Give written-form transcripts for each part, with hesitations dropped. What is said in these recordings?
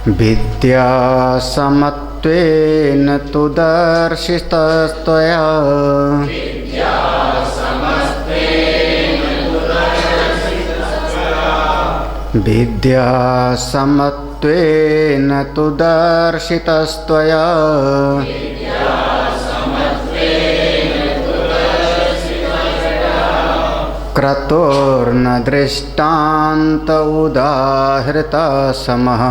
विद्या समत्वेन तु दर्शितस्त्वया विद्या समत्वेन तु दर्शितस्त्वया क्रतुर्न दृष्टान्त उदाहृता समः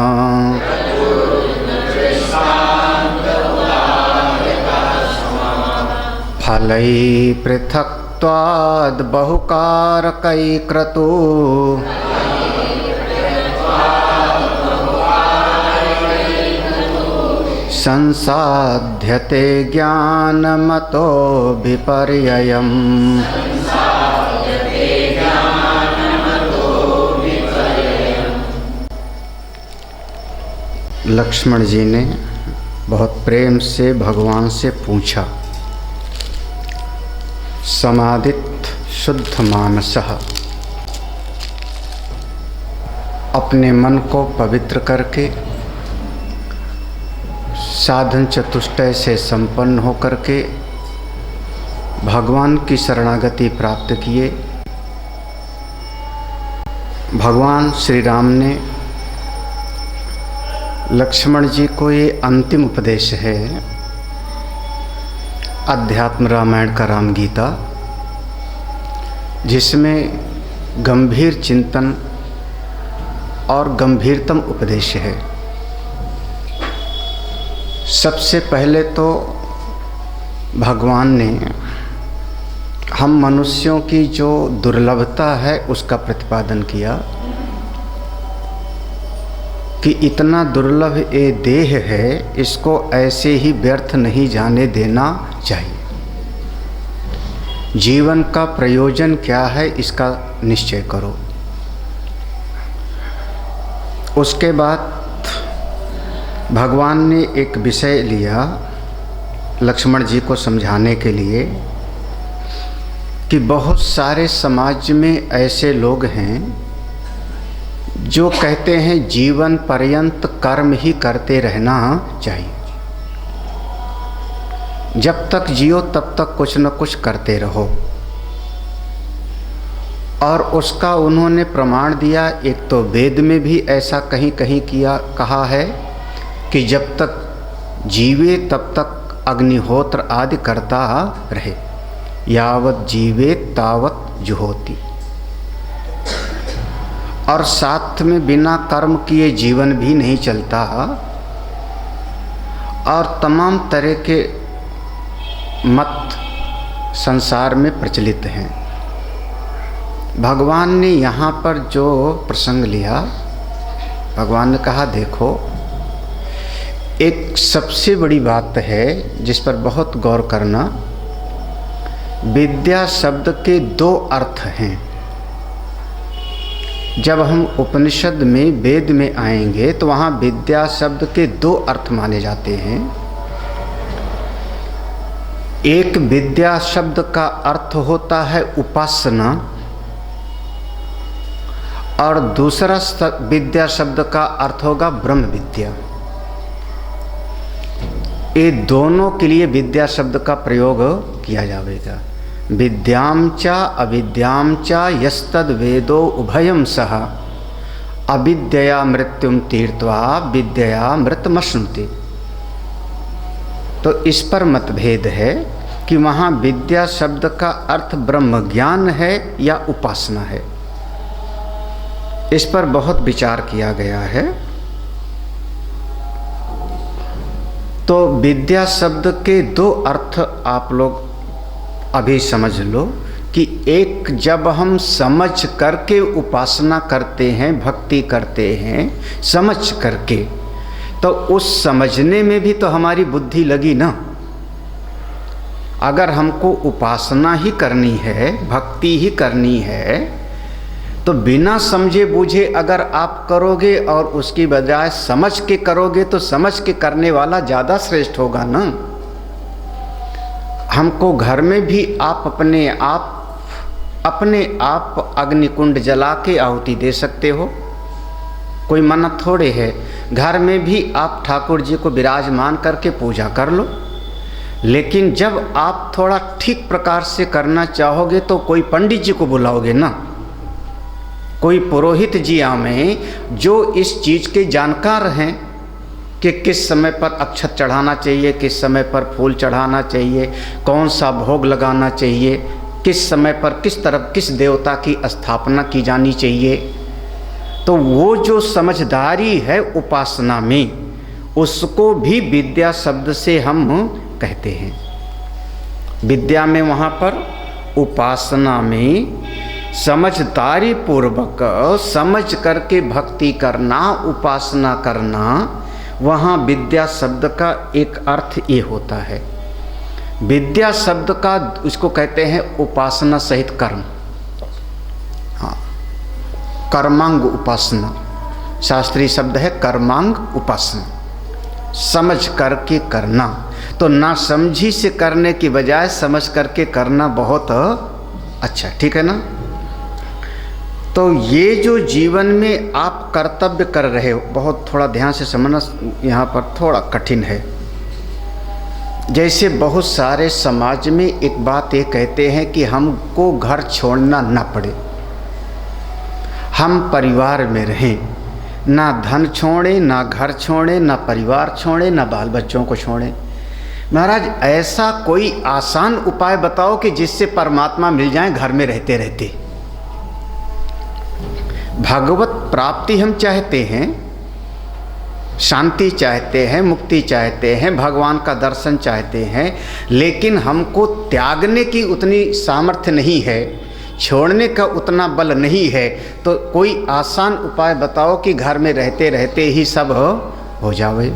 फलै पृथक्त्वाद् बहुकारकै क्रतुः संसाध्यते ज्ञानमतो विपर्ययम्। लक्ष्मण जी ने बहुत प्रेम से भगवान से पूछा। समाधित शुद्ध मानसः, अपने मन को पवित्र करके साधन चतुष्टय से संपन्न होकर के भगवान की शरणागति प्राप्त किए। भगवान श्री राम ने लक्ष्मण जी को ये अंतिम उपदेश है अध्यात्म रामायण का राम गीता, जिसमें गंभीर चिंतन और गंभीरतम उपदेश है। सबसे पहले तो भगवान ने हम मनुष्यों की जो दुर्लभता है उसका प्रतिपादन किया कि इतना दुर्लभ ये देह है, इसको ऐसे ही व्यर्थ नहीं जाने देना चाहिए। जीवन का प्रयोजन क्या है इसका निश्चय करो। उसके बाद भगवान ने एक विषय लिया लक्ष्मण जी को समझाने के लिए कि बहुत सारे समाज में ऐसे लोग हैं जो कहते हैं जीवन पर्यंत कर्म ही करते रहना चाहिए, जब तक जियो तब तक कुछ न कुछ करते रहो। और उसका उन्होंने प्रमाण दिया। एक तो वेद में भी ऐसा कहीं कहीं कहा है कि जब तक जीवे तब तक अग्निहोत्र आदि करता रहे, यावत जीवे तावत जुहोति। और साथ में बिना कर्म किए जीवन भी नहीं चलता। और तमाम तरह के मत संसार में प्रचलित हैं। भगवान ने यहाँ पर जो प्रसंग लिया, भगवान ने कहा देखो, एक सबसे बड़ी बात है जिस पर बहुत गौर करना। विद्या शब्द के दो अर्थ हैं। जब हम उपनिषद में वेद में आएंगे तो वहाँ विद्या शब्द के दो अर्थ माने जाते हैं। एक विद्या शब्द का अर्थ होता है उपासना, और दूसरा विद्या शब्द का अर्थ होगा ब्रह्म विद्या। ये दोनों के लिए विद्या शब्द का प्रयोग किया जाएगा। विद्याम च अविद्याम च यस्तद वेदो उभयम सह अविद्यया मृत्युम तीर्थवा विद्यया मृतमश्नुते। तो इस पर मतभेद है कि वहाँ विद्या शब्द का अर्थ ब्रह्म ज्ञान है या उपासना है। इस पर बहुत विचार किया गया है। तो विद्या शब्द के दो अर्थ आप लोग अभी समझ लो कि एक, जब हम समझ करके उपासना करते हैं, भक्ति करते हैं समझ करके, तो उस समझने में भी तो हमारी बुद्धि लगी ना। अगर हमको उपासना ही करनी है, भक्ति ही करनी है, तो बिना समझे बूझे अगर आप करोगे और उसकी बजाय समझ के करोगे तो समझ के करने वाला ज़्यादा श्रेष्ठ होगा ना। हमको घर में भी आप अपने आप अग्निकुंड जला के आहुति दे सकते हो। कोई मन्नत थोड़े है। घर में भी आप ठाकुर जी को विराजमान करके पूजा कर लो, लेकिन जब आप थोड़ा ठीक प्रकार से करना चाहोगे तो कोई पंडित जी को बुलाओगे ना, कोई पुरोहित जी में जो इस चीज़ के जानकार हैं कि किस समय पर अक्षत चढ़ाना चाहिए, किस समय पर फूल चढ़ाना चाहिए, कौन सा भोग लगाना चाहिए, किस समय पर किस तरफ किस देवता की स्थापना की जानी चाहिए। तो वो जो समझदारी है उपासना में, उसको भी विद्या शब्द से हम कहते हैं। विद्या में वहाँ पर, उपासना में समझदारी पूर्वक समझ करके भक्ति करना, उपासना करना, वहाँ विद्या शब्द का एक अर्थ ये होता है। विद्या शब्द का उसको कहते हैं उपासना सहित कर्म। हाँ, कर्मांग उपासना, शास्त्रीय शब्द है कर्मांग उपासना, समझ करके करना। तो ना समझी से करने की बजाय समझ करके करना बहुत अच्छा, ठीक है ना। तो ये जो जीवन में आप कर्तव्य कर रहे हो, बहुत थोड़ा ध्यान से समझना, यहाँ पर थोड़ा कठिन है। जैसे बहुत सारे समाज में एक बात ये कहते हैं कि हमको घर छोड़ना ना पड़े, हम परिवार में रहें, ना धन छोड़ें, ना घर छोड़ें, ना परिवार छोड़ें, ना बाल बच्चों को छोड़ें। महाराज, ऐसा कोई आसान उपाय बताओ कि जिससे परमात्मा मिल जाए घर में रहते रहते। भगवत प्राप्ति हम चाहते हैं, शांति चाहते हैं, मुक्ति चाहते हैं, भगवान का दर्शन चाहते हैं, लेकिन हमको त्यागने की उतनी सामर्थ्य नहीं है, छोड़ने का उतना बल नहीं है। तो कोई आसान उपाय बताओ कि घर में रहते रहते ही सब हो जावे।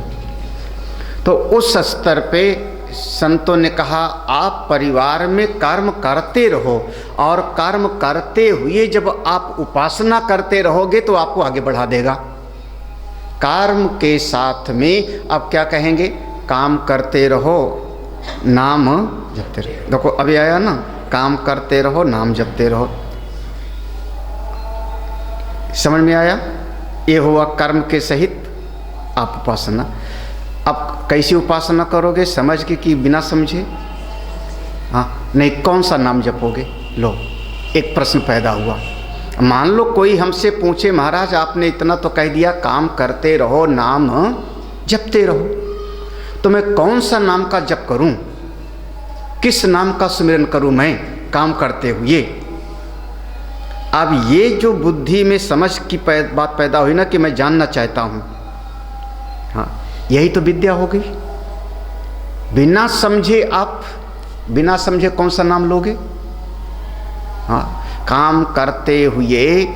तो उस स्तर पे संतों ने कहा आप परिवार में कर्म करते रहो, और कर्म करते हुए जब आप उपासना करते रहोगे तो आपको आगे बढ़ा देगा। कर्म के साथ में अब क्या कहेंगे, काम करते रहो, नाम जपते रहो। देखो अभी आया ना, काम करते रहो, नाम जपते रहो। समझ में आया? ये हुआ कर्म के सहित आप उपासना। अब कैसी उपासना करोगे, समझ के कि बिना समझे? हाँ, नहीं, कौन सा नाम जपोगे? लो, एक प्रश्न पैदा हुआ। मान लो कोई हमसे पूछे, महाराज आपने इतना तो कह दिया काम करते रहो, नाम जपते रहो, तो मैं कौन सा नाम का जप करूं, किस नाम का सुमिरन करूं मैं काम करते हुए? अब ये जो बुद्धि में समझ की बात पैदा हुई ना कि मैं जानना चाहता हूं, हाँ, यही तो विद्या हो गई। बिना समझे आप, बिना समझे कौन सा नाम लोगे? हाँ, काम करते हुए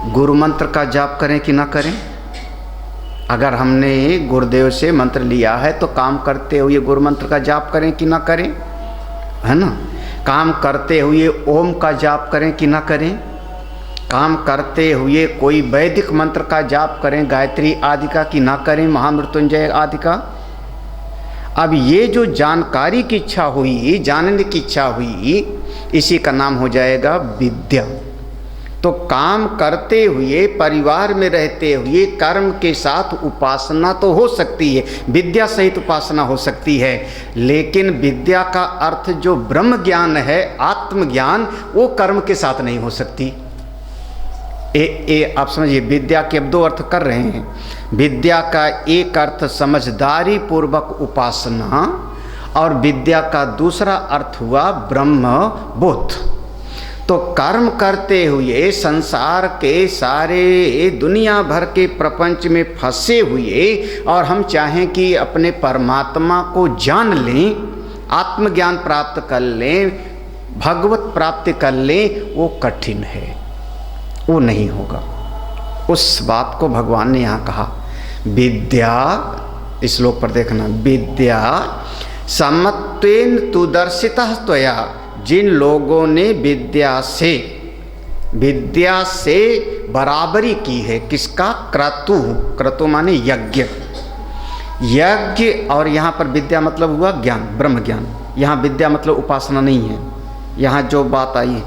गुरु मंत्र का जाप करें कि ना करें? अगर हमने गुरुदेव से मंत्र लिया है तो काम करते हुए गुरु मंत्र का जाप करें कि ना करें, है ना? काम करते हुए ओम का जाप करें कि ना करें? काम करते हुए कोई वैदिक मंत्र का जाप करें, गायत्री आदि का कि ना करें, महामृत्युंजय आदि का? अब ये जो जानकारी की इच्छा हुई, जानने की इच्छा हुई, इसी का नाम हो जाएगा विद्या। तो काम करते हुए, परिवार में रहते हुए, कर्म के साथ उपासना तो हो सकती है, विद्या सहित उपासना हो सकती है, लेकिन विद्या का अर्थ जो ब्रह्म ज्ञान है, आत्मज्ञान, वो कर्म के साथ नहीं हो सकती। आप समझिए, विद्या के अब दो अर्थ कर रहे हैं। विद्या का एक अर्थ समझदारी पूर्वक उपासना, और विद्या का दूसरा अर्थ हुआ ब्रह्म बोध। तो कर्म करते हुए संसार के सारे दुनिया भर के प्रपंच में फंसे हुए और हम चाहें कि अपने परमात्मा को जान लें, आत्मज्ञान प्राप्त कर लें, भगवत प्राप्ति कर लें, वो कठिन है, वो नहीं होगा। उस बात को भगवान ने यहाँ कहा। विद्या, इस श्लोक पर देखना, विद्या समत्वेन तु दर्शितः त्वया, जिन लोगों ने विद्या से बराबरी की है, किसका? क्रतु, क्रतु माने यज्ञ, यज्ञ। और यहाँ पर विद्या मतलब हुआ ज्ञान, ब्रह्म ज्ञान। यहाँ विद्या मतलब उपासना नहीं है, यहाँ जो बात आई है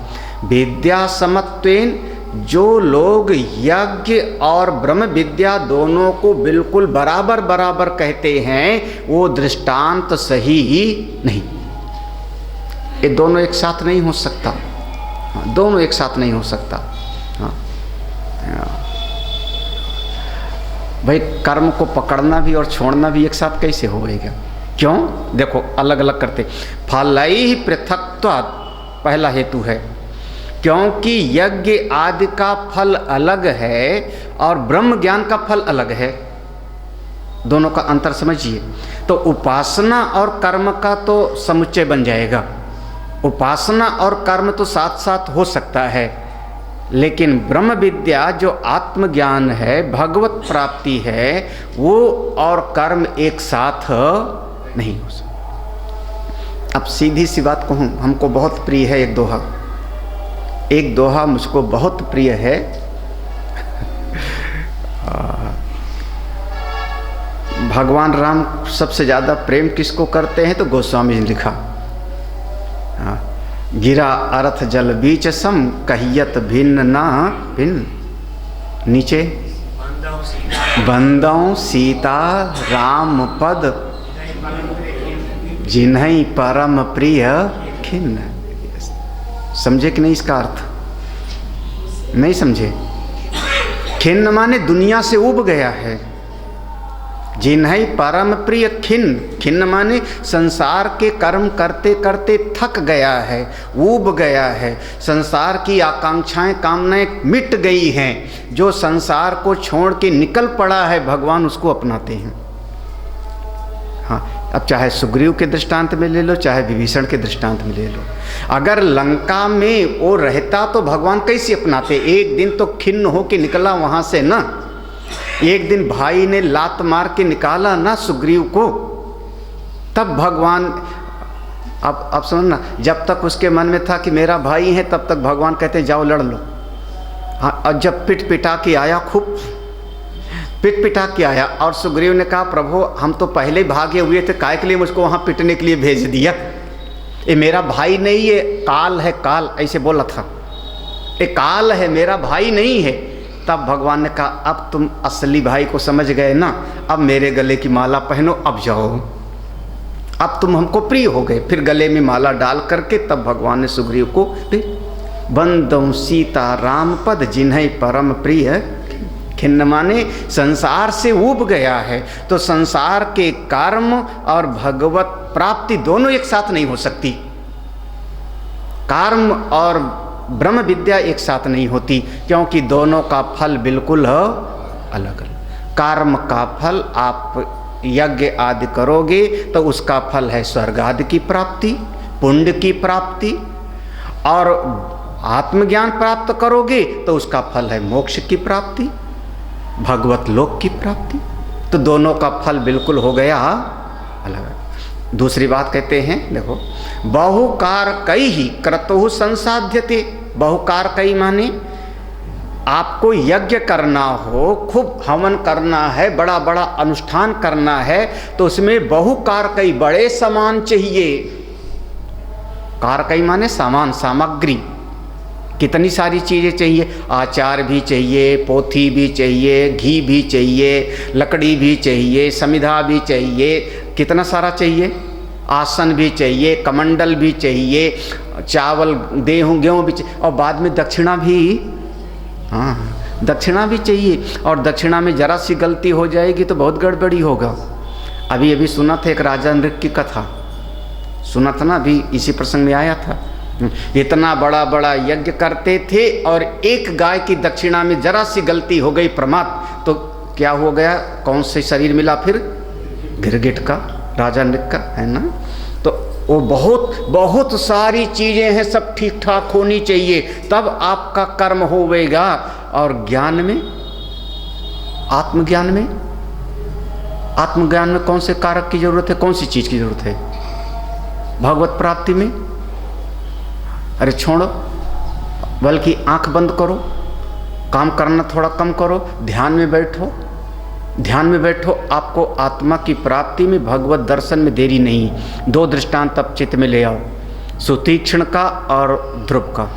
विद्या समत्वेन, जो लोग यज्ञ और ब्रह्म विद्या दोनों को बिल्कुल बराबर बराबर कहते हैं, वो दृष्टांत सही नहीं। ये दोनों एक साथ नहीं हो सकता, दोनों एक साथ नहीं हो सकता। भाई कर्म को पकड़ना भी और छोड़ना भी एक साथ कैसे होएगा? क्यों? देखो अलग अलग करते। फलैहि पृथक्त्वात् पहला हेतु है, क्योंकि यज्ञ आदि का फल अलग है और ब्रह्म ज्ञान का फल अलग है। दोनों का अंतर समझिए। तो उपासना और कर्म का तो समुच्चय बन जाएगा। उपासना और कर्म तो साथ साथ हो सकता है, लेकिन ब्रह्म विद्या जो आत्मज्ञान है, भगवत प्राप्ति है, वो और कर्म एक साथ नहीं हो सकता। अब सीधी सी बात कहूँ, हमको बहुत प्रिय है एक दोहा मुझको बहुत प्रिय है। भगवान राम सबसे ज़्यादा प्रेम किसको करते हैं? तो गोस्वामी ने लिखा, गिरा अर्थ जल बीच सम कहियत भिन्न ना भिन्न। नीचे बंदौ सीता राम पद जिन्हई परम प्रिय खिन्न। समझे कि नहीं इसका अर्थ? नहीं समझे? खिन्न माने दुनिया से उब गया है। जिन्हई परम प्रिय खिन्न, खिन्न माने संसार के कर्म करते करते थक गया है, ऊब गया है, संसार की आकांक्षाएं कामनाएं मिट गई हैं। जो संसार को छोड़ के निकल पड़ा है, भगवान उसको अपनाते हैं। हाँ, अब चाहे सुग्रीव के दृष्टांत में ले लो, चाहे विभीषण के दृष्टांत में ले लो। अगर लंका में वो रहता तो भगवान कैसे अपनाते? एक दिन तो खिन्न होके निकला वहाँ से ना, एक दिन भाई ने लात मार के निकाला ना सुग्रीव को, तब भगवान अब सुनना, जब तक उसके मन में था कि मेरा भाई है, तब तक भगवान कहते जाओ लड़ लो। हाँ, और जब पिट पिटा के आया, खूब पिट पिटा के आया, और सुग्रीव ने कहा प्रभु हम तो पहले भागे हुए थे, काय के लिए मुझको वहाँ पिटने के लिए भेज दिया? ये मेरा भाई नहीं है, काल है, काल, ऐसे बोला था, ये काल है, मेरा भाई नहीं है। तब भगवान ने कहा अब तुम असली भाई को समझ गए ना, अब मेरे गले की माला पहनो, अब जाओ, अब तुम हमको प्रिय हो गए। फिर गले में माला डाल करके तब भगवान ने सुग्रीव को बंदौ सीता राम पद जिन्हई परम प्रिय खिन्न माने संसार से ऊब गया है। तो संसार के कर्म और भगवत प्राप्ति दोनों एक साथ नहीं हो सकती। कर्म और ब्रह्म विद्या एक साथ नहीं होती, क्योंकि दोनों का फल बिल्कुल अलग अलग। कर्म का फल आप यज्ञ आदि करोगे तो उसका फल है स्वर्ग आदि की प्राप्ति, पुण्य की प्राप्ति, और आत्मज्ञान प्राप्त करोगे तो उसका फल है मोक्ष की प्राप्ति, भगवत लोक की प्राप्ति। तो दोनों का फल बिल्कुल हो गया अलग। दूसरी बात कहते हैं, देखो बहुकार कई ही क्रतुः संसाध्यते। बहुकार कई माने आपको यज्ञ करना हो, खूब हवन करना है, बड़ा बड़ा अनुष्ठान करना है, तो उसमें बहुकार कई बड़े सामान चाहिए। कार कई माने सामान, सामग्री, कितनी सारी चीज़ें चाहिए। आचार भी चाहिए, पोथी भी चाहिए, घी भी चाहिए, लकड़ी भी चाहिए, समिधा भी चाहिए, कितना सारा चाहिए। आसन भी चाहिए, कमंडल भी चाहिए, चावल गेहूँ भी चाहिए, और बाद में दक्षिणा भी, हाँ दक्षिणा भी चाहिए। और दक्षिणा में जरा सी गलती हो जाएगी तो बहुत गड़बड़ी होगा। अभी अभी सुना था एक राजा नृक की कथा, सुना था ना, अभी इसी प्रसंग में आया था। इतना बड़ा बड़ा यज्ञ करते थे और एक गाय की दक्षिणा में जरा सी गलती हो गई, प्रमाद, तो क्या हो गया? कौन से शरीर मिला फिर? गिरगिट का, राजा नृक का, है ना। तो वो बहुत सारी चीज़ें हैं, सब ठीक ठाक होनी चाहिए, तब आपका कर्म होवेगा। और ज्ञान में, आत्मज्ञान में कौन से कारक की जरूरत है? कौन सी चीज़ की जरूरत है? भगवत प्राप्ति में अरे छोड़ो, बल्कि आंख बंद करो, काम करना थोड़ा कम करो, ध्यान में बैठो, आपको आत्मा की प्राप्ति में, भगवत दर्शन में देरी नहीं। दो दृष्टांत अब चित्त में ले आओ, सुतीक्ष्ण का और ध्रुव का।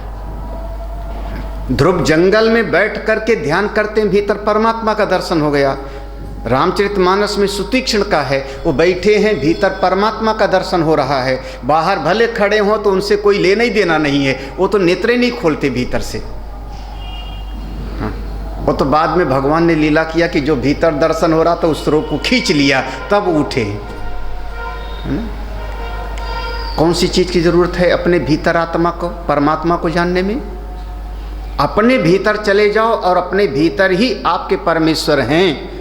ध्रुव जंगल में बैठ करके ध्यान करते हैं, भीतर परमात्मा का दर्शन हो गया। रामचरितमानस में सुतीक्ष्ण का है, वो बैठे हैं, भीतर परमात्मा का दर्शन हो रहा है। बाहर भले खड़े हों तो उनसे कोई लेना ही देना नहीं है, वो तो नेत्रे नहीं खोलते भीतर से। हाँ, वो तो बाद में भगवान ने लीला किया कि जो भीतर दर्शन हो रहा था उस स्वरूप को खींच लिया, तब उठे। कौन सी चीज़ की ज़रूरत है अपने भीतर आत्मा को, परमात्मा को जानने में? अपने भीतर चले जाओ और अपने भीतर ही आपके परमेश्वर हैं।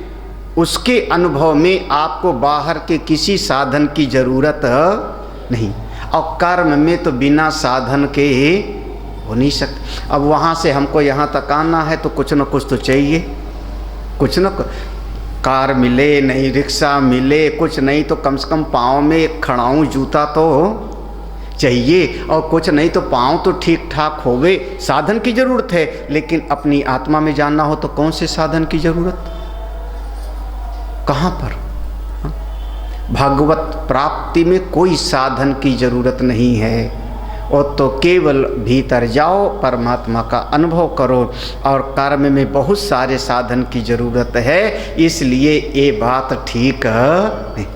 उसके अनुभव में आपको बाहर के किसी साधन की जरूरत नहीं। और कर्म में तो बिना साधन के हो नहीं सकते। अब वहाँ से हमको यहाँ तक आना है तो कुछ न कुछ तो चाहिए, कुछ न कुछ। कार मिले नहीं, रिक्शा मिले कुछ नहीं, तो कम से कम पाँव में एक खड़ाऊँ जूता तो चाहिए, और कुछ नहीं तो पाँव तो ठीक ठाक होवे। साधन की ज़रूरत है, लेकिन अपनी आत्मा में जानना हो तो कौन से साधन की ज़रूरत, कहाँ पर? भगवत प्राप्ति में कोई साधन की जरूरत नहीं है, और तो केवल भीतर जाओ, परमात्मा का अनुभव करो। और कर्म में बहुत सारे साधन की जरूरत है, इसलिए ये बात ठीक नहीं।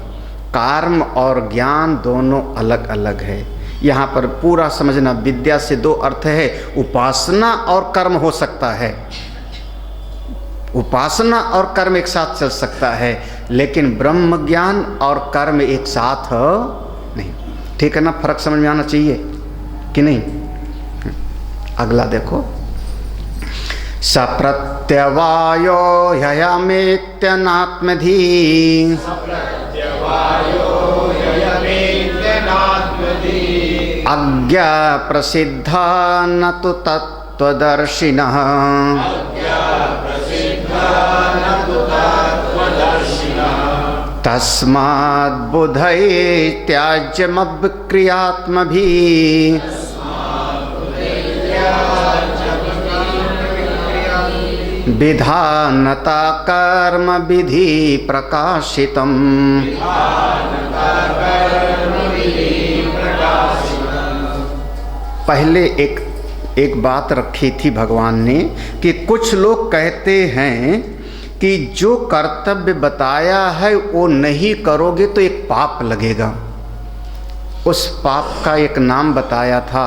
कर्म और ज्ञान दोनों अलग अलग है। यहाँ पर पूरा समझना, विद्या से दो अर्थ है, उपासना और कर्म हो सकता है। उपासना और कर्म एक साथ चल सकता है, लेकिन ब्रह्म ज्ञान और कर्म एक साथ नहीं। ठीक है ना? फर्क समझ में आना चाहिए कि नहीं? अगला देखो, सप्रत्यवायो ह्ययमेत्यनात्मधि अज्ञा प्रसिद्धा न तु तत्त्वदर्शिनः तस्माद् बुधये त्याज्यमभिक्रियात्मभिः विधानता कर्म विधि प्रकाशितम्। पहले एक बात रखी थी भगवान ने कि कुछ लोग कहते हैं कि जो कर्तव्य बताया है वो नहीं करोगे तो एक पाप लगेगा। उस पाप का एक नाम बताया था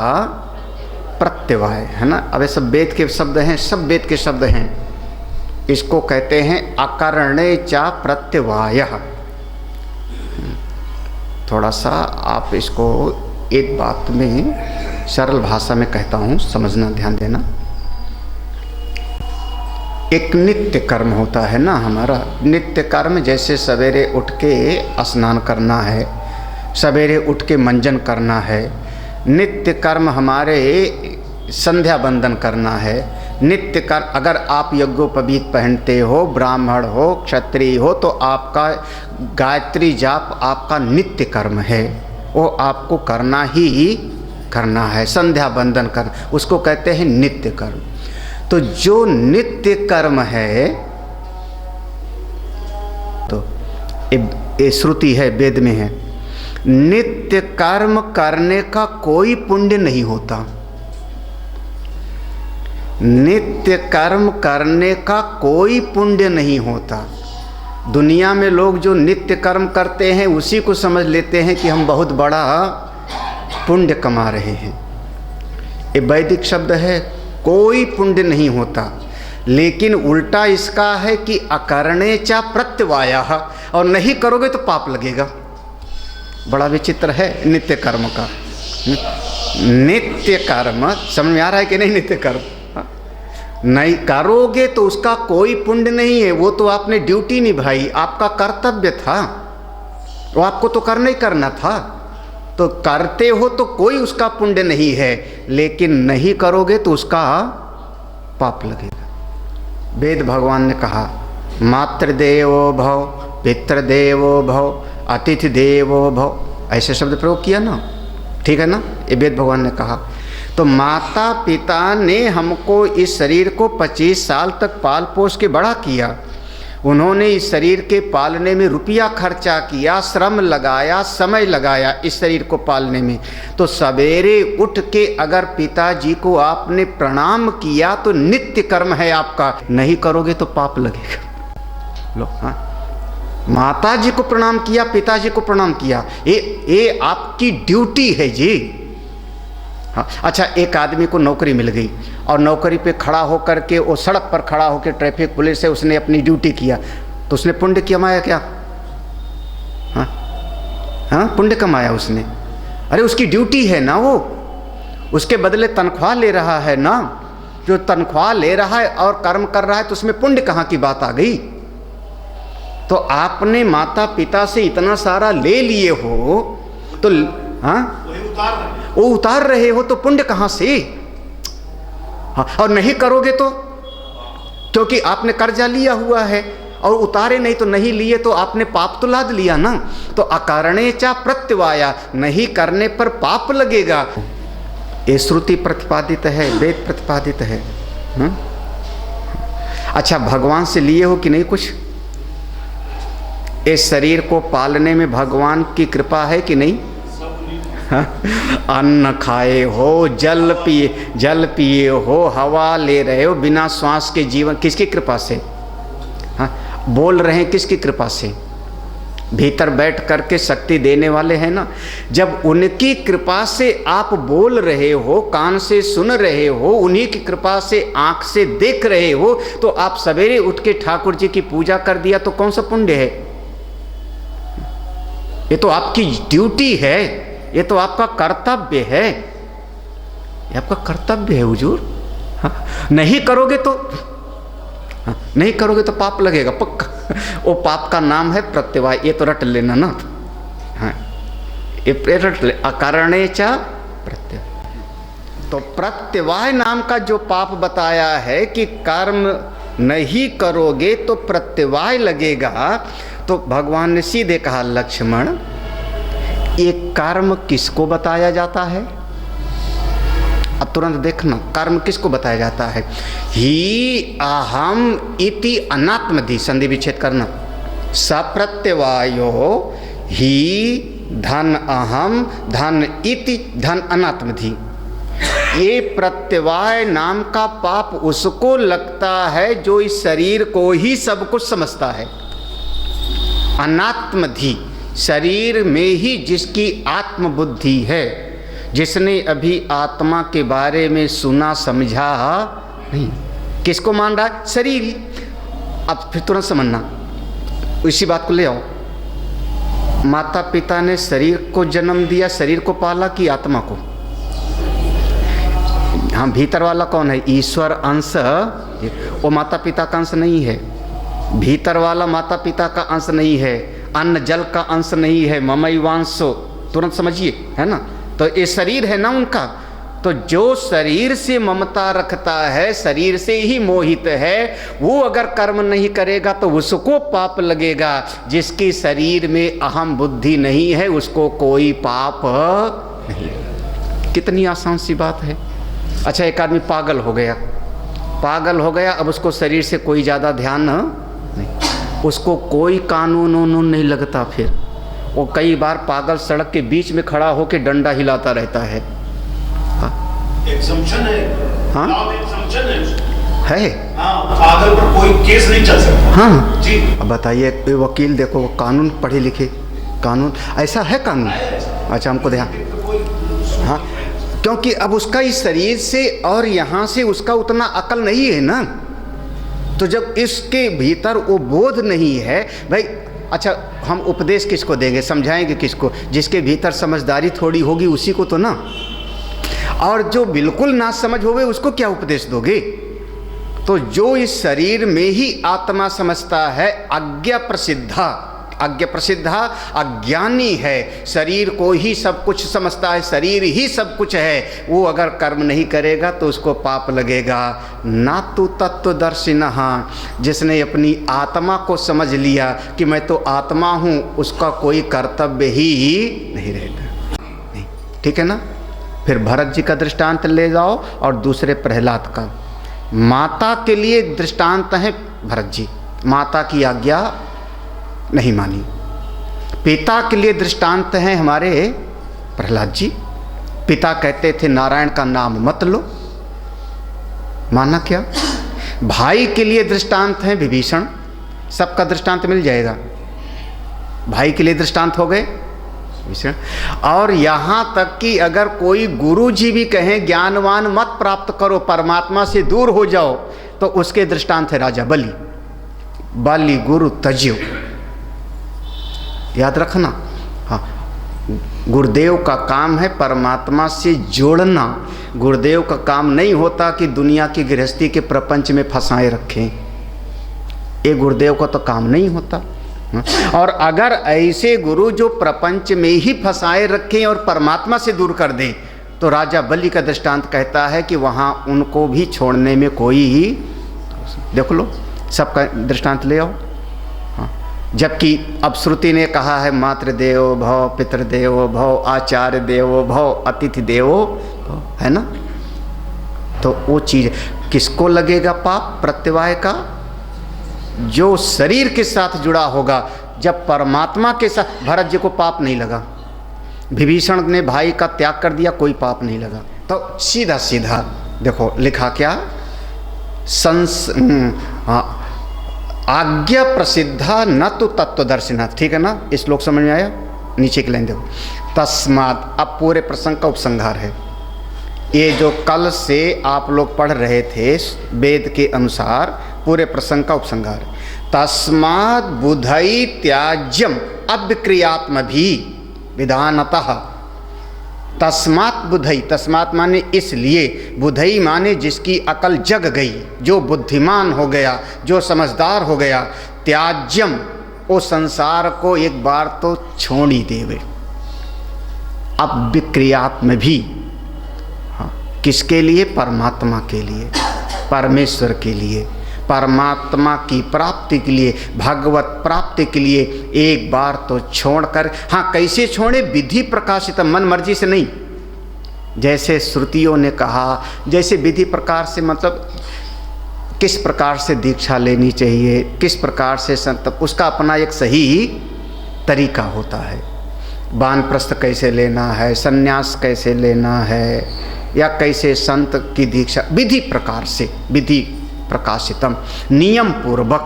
प्रत्यवाय, है ना? अब ये सब वेद के शब्द हैं, सब वेद के शब्द हैं। इसको कहते हैं अकरणे चा प्रत्यवायः। थोड़ा सा आप इसको एक बात में सरल भाषा में कहता हूँ, समझना, ध्यान देना। एक नित्य कर्म होता है ना हमारा, नित्य कर्म जैसे सवेरे उठ के स्नान करना है, सवेरे उठ के मंजन करना है। नित्य कर्म हमारे संध्या बंदन करना है। नित्य कर्म, अगर आप यज्ञोपवीत पहनते हो, ब्राह्मण हो, क्षत्रिय हो, तो आपका गायत्री जाप आपका नित्य कर्म है, वो आपको करना ही करना है। संध्या बंदन करना, उसको कहते हैं नित्य कर्म। तो जो नित्य कर्म है, तो ये श्रुति है, वेद में है, नित्य कर्म करने का कोई पुण्य नहीं होता। नित्य कर्म करने का कोई पुण्य नहीं होता। दुनिया में लोग जो नित्य कर्म करते हैं उसी को समझ लेते हैं कि हम बहुत बड़ा पुण्य कमा रहे हैं। ये वैदिक शब्द है, कोई पुण्य नहीं होता। लेकिन उल्टा इसका है कि अकरणे चा प्रत्यवायः, और नहीं करोगे तो पाप लगेगा। बड़ा विचित्र है नित्य कर्म का। नित्य कर्म समझ में आ रहा है कि नहीं? नित्य कर्म नहीं करोगे तो उसका कोई पुण्य नहीं है, वो तो आपने ड्यूटी निभाई, आपका कर्तव्य था, वो आपको तो करना ही करना था। तो करते हो तो कोई उसका पुण्य नहीं है, लेकिन नहीं करोगे तो उसका पाप लगेगा। वेद भगवान ने कहा मातृदेवो भव, पितृदेवो भव, अतिथि देवो भव, ऐसे शब्द प्रयोग किया ना, ठीक है ना? ये वेद भगवान ने कहा। तो माता पिता ने हमको इस शरीर को 25 साल तक पाल पोस के बड़ा किया, उन्होंने इस शरीर के पालने में रुपया खर्चा किया, श्रम लगाया, समय लगाया इस शरीर को पालने में। तो सवेरे उठ के अगर पिताजी को आपने प्रणाम किया तो नित्य कर्म है आपका, नहीं करोगे तो पाप लगेगा। लो, हाँ, माता जी को प्रणाम किया, पिताजी को प्रणाम किया, ये आपकी ड्यूटी है जी। हाँ, अच्छा, एक आदमी को नौकरी मिल गई और नौकरी पे खड़ा होकर के, वो सड़क पर खड़ा होकर ट्रैफिक पुलिस से उसने अपनी ड्यूटी किया, तो उसने पुण्य कमाया क्या? हाँ हाँ, पुण्य कमाया उसने। अरे उसकी ड्यूटी है ना, वो उसके बदले तनख्वाह ले रहा है ना। जो तनख्वाह ले रहा है और कर्म कर रहा है तो उसमें पुण्य कहाँ की बात आ गई? तो आपने माता पिता से इतना सारा ले लिए हो तो हाँ, वो उतार रहे हो तो पुण्य कहाँ से? हाँ, और नहीं करोगे तो, क्योंकि आपने कर्जा लिया हुआ है और उतारे नहीं तो नहीं लिए तो आपने पाप तो लाद लिया ना। तो अकारणे चा प्रत्यवाया, नहीं करने पर पाप लगेगा। ये श्रुति प्रतिपादित है, वेद प्रतिपादित है। अच्छा, भगवान से लिए हो कि नहीं कुछ? इस शरीर को पालने में भगवान की कृपा है कि नहीं? अन्न खाए हो, जल पिए हो, हवा ले रहे हो, बिना श्वास के जीवन किसकी कृपा से? हाँ, बोल रहे हैं किसकी कृपा से? भीतर बैठ करके शक्ति देने वाले हैं ना। जब उनकी कृपा से आप बोल रहे हो, कान से सुन रहे हो, उन्हीं की कृपा से आंख से देख रहे हो, तो आप सवेरे उठ के ठाकुर जी की पूजा कर दिया तो कौन सा पुण्य है? ये तो आपकी ड्यूटी है, ये तो आपका कर्तव्य है, ये आपका कर्तव्य है हुजूर। हाँ, नहीं करोगे तो, हाँ, नहीं करोगे तो पाप लगेगा पक्का। वो पाप का नाम है प्रत्यवाय, ये तो रट लेना ना। हाँ, ये रट ले, अकारणे चा प्रत्यवाय। तो प्रत्यवाय नाम का जो पाप बताया है कि कर्म नहीं करोगे तो प्रत्यवाय लगेगा, तो भगवान ने सीधे कहा, लक्ष्मण, ये कर्म किसको बताया जाता है? अब तुरंत देखना, कर्म किसको बताया जाता है? ही अहम इति अनात्मधि, संधि विच्छेद करना। सप्रत्यवायो ही धन अहम, धन इति, धन अनात्मधि। ये प्रत्यवाय नाम का पाप उसको लगता है जो इस शरीर को ही सब कुछ समझता है। अनात्मधि, शरीर में ही जिसकी आत्मबुद्धि है, जिसने अभी आत्मा के बारे में सुना समझा नहीं, किसको मान रहा है? शरीर ही। अब फिर तुरंत समझना, इसी बात को ले आओ। माता पिता ने शरीर को जन्म दिया, शरीर को पाला कि आत्मा को? हाँ, भीतर वाला कौन है? ईश्वर अंश, वो माता पिता का अंश नहीं है। भीतर वाला माता पिता का अंश नहीं है, अन्न जल का अंश नहीं है। ममैवांशो, तुरंत समझिए, है ना। तो ये शरीर है ना उनका। तो जो शरीर से ममता रखता है, शरीर से ही मोहित है, वो अगर कर्म नहीं करेगा तो उसको पाप लगेगा। जिसकी शरीर में अहम बुद्धि नहीं है उसको कोई पाप नहीं। कितनी आसान सी बात है। अच्छा, एक आदमी पागल हो गया, अब उसको शरीर से कोई ज़्यादा ध्यान नहीं, उसको कोई कानून वानून नहीं लगता। फिर वो कई बार पागल सड़क के बीच में खड़ा होकर डंडा हिलाता रहता है। एग्जम्पशन है। हाँ, एग्जम्पशन है। हाँ, पागल पर कोई केस नहीं चल सकता। हाँ जी। अब बताइए, वकील देखो, वो कानून पढ़े लिखे, कानून ऐसा है कानून। अच्छा, हमको ध्यान। हाँ, क्योंकि अब उसका इस शरीर से और यहाँ से उसका उतना अकल नहीं है ना। तो जब इसके भीतर वो बोध नहीं है भाई, अच्छा हम उपदेश किसको देंगे, समझाएंगे किसको? जिसके भीतर समझदारी थोड़ी होगी उसी को तो ना। और जो बिल्कुल ना समझ होवे उसको क्या उपदेश दोगे? तो जो इस शरीर में ही आत्मा समझता है, अज्ञा प्रसिद्धा अज्ञानी है, शरीर को ही सब कुछ समझता है, शरीर ही सब कुछ है, वो अगर कर्म नहीं करेगा तो उसको पाप लगेगा। ना तो तत्वदर्शिनः, जिसने अपनी आत्मा को समझ लिया कि मैं तो आत्मा हूँ, उसका कोई कर्तव्य ही नहीं रहेगा। नहीं, ठीक है ना। फिर भरत जी का दृष्टांत ले जाओ और दूसरे प्रहलाद का। माता के लिए दृष्टांत है भरत जी, माता की आज्ञा नहीं मानी। पिता के लिए दृष्टांत हैं हमारे प्रहलाद जी। पिता कहते थे नारायण का नाम मत लो, माना क्या। भाई के लिए दृष्टांत हैं विभीषण। सबका दृष्टांत मिल जाएगा, भाई के लिए दृष्टांत हो गए विभीषण। और यहाँ तक कि अगर कोई गुरु जी भी कहें ज्ञानवान मत प्राप्त करो, परमात्मा से दूर हो जाओ, तो उसके दृष्टांत है राजा बलि। बलि गुरु तज्यो, याद रखना। हाँ, गुरुदेव का काम है परमात्मा से जोड़ना। गुरुदेव का काम नहीं होता कि दुनिया की गृहस्थी के प्रपंच में फंसाए रखें, ये गुरुदेव का तो काम नहीं होता। और अगर ऐसे गुरु जो प्रपंच में ही फंसाए रखें और परमात्मा से दूर कर दें, तो राजा बलि का दृष्टांत कहता है कि वहाँ उनको भी छोड़ने में कोई ही, देख लो सबका दृष्टांत ले आओ। हाँ, जबकि अब श्रुति ने कहा है मातृदेवो भव, पितृदेवो भव, आचार्य देवो भव, अतिथि देवो भव, है ना। तो वो चीज़ किसको लगेगा पाप प्रत्यवाय का? जो शरीर के साथ जुड़ा होगा। जब परमात्मा के साथ, भरत जी को पाप नहीं लगा, विभीषण ने भाई का त्याग कर दिया, कोई पाप नहीं लगा। तो सीधा सीधा देखो लिखा क्या, आज्ञा प्रसिद्धा न तो तत्वदर्शिना। ठीक है ना, इस श्लोक समझ में आया? नीचे की लाइन देखो, तस्मात्। अब पूरे प्रसंग का उपसंहार है। ये जो कल से आप लोग पढ़ रहे थे वेद के अनुसार, पूरे प्रसंग का उपसंहार। तस्मात् बुधई त्याज्यम अविक्रियात्म भी विधानतः। तस्मात् बुधई, तस्मात् माने इसलिए, बुधई माने जिसकी अकल जग गई, जो बुद्धिमान हो गया, जो समझदार हो गया। त्याज्यम, वो संसार को एक बार तो छोड़ ही देवे। अब विक्रियात्म भी, हाँ, किसके लिए? परमात्मा के लिए, परमेश्वर के लिए, परमात्मा की प्राप्ति के लिए, भगवत प्राप्ति के लिए एक बार तो छोड़कर। हाँ, कैसे छोड़े? विधि प्रकाशित, मन मर्जी से नहीं। जैसे श्रुतियों ने कहा, जैसे विधि प्रकार से, मतलब किस प्रकार से दीक्षा लेनी चाहिए, किस प्रकार से संत, उसका अपना एक सही तरीका होता है। वानप्रस्थ कैसे लेना है, संन्यास कैसे लेना है, या कैसे संत की दीक्षा, विधि प्रकार से, विधि प्रकाशितम, नियम पूर्वक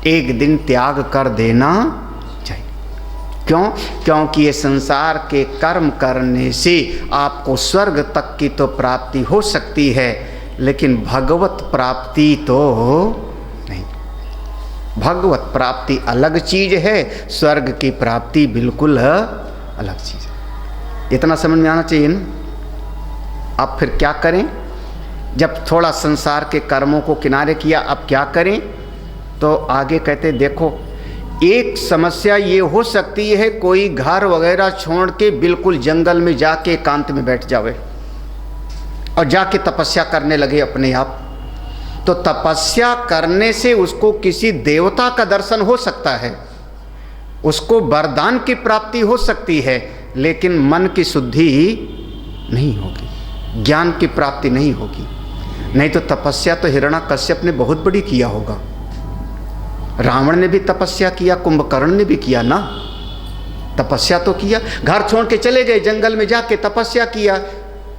एक दिन त्याग कर देना चाहिए। क्यों? क्योंकि ये संसार के कर्म करने से आपको स्वर्ग तक की तो प्राप्ति हो सकती है, लेकिन भगवत प्राप्ति तो नहीं। भगवत प्राप्ति अलग चीज है, स्वर्ग की प्राप्ति बिल्कुल अलग चीज है। इतना समझ में आना चाहिए ना। अब फिर क्या करें? जब थोड़ा संसार के कर्मों को किनारे किया, अब क्या करें? तो आगे कहते देखो, एक समस्या ये हो सकती है, कोई घर वगैरह छोड़ के बिल्कुल जंगल में जाके एकांत में बैठ जावे और जाके तपस्या करने लगे अपने आप। तो तपस्या करने से उसको किसी देवता का दर्शन हो सकता है, उसको वरदान की प्राप्ति हो सकती है, लेकिन मन की शुद्धि नहीं होगी, ज्ञान की प्राप्ति नहीं होगी। नहीं तो तपस्या तो हिरण्याकश्यप ने बहुत बड़ी किया होगा, रावण ने भी तपस्या किया, कुंभकर्ण ने भी किया ना, तपस्या तो किया। घर छोड़ के चले गए, जंगल में जाके तपस्या किया,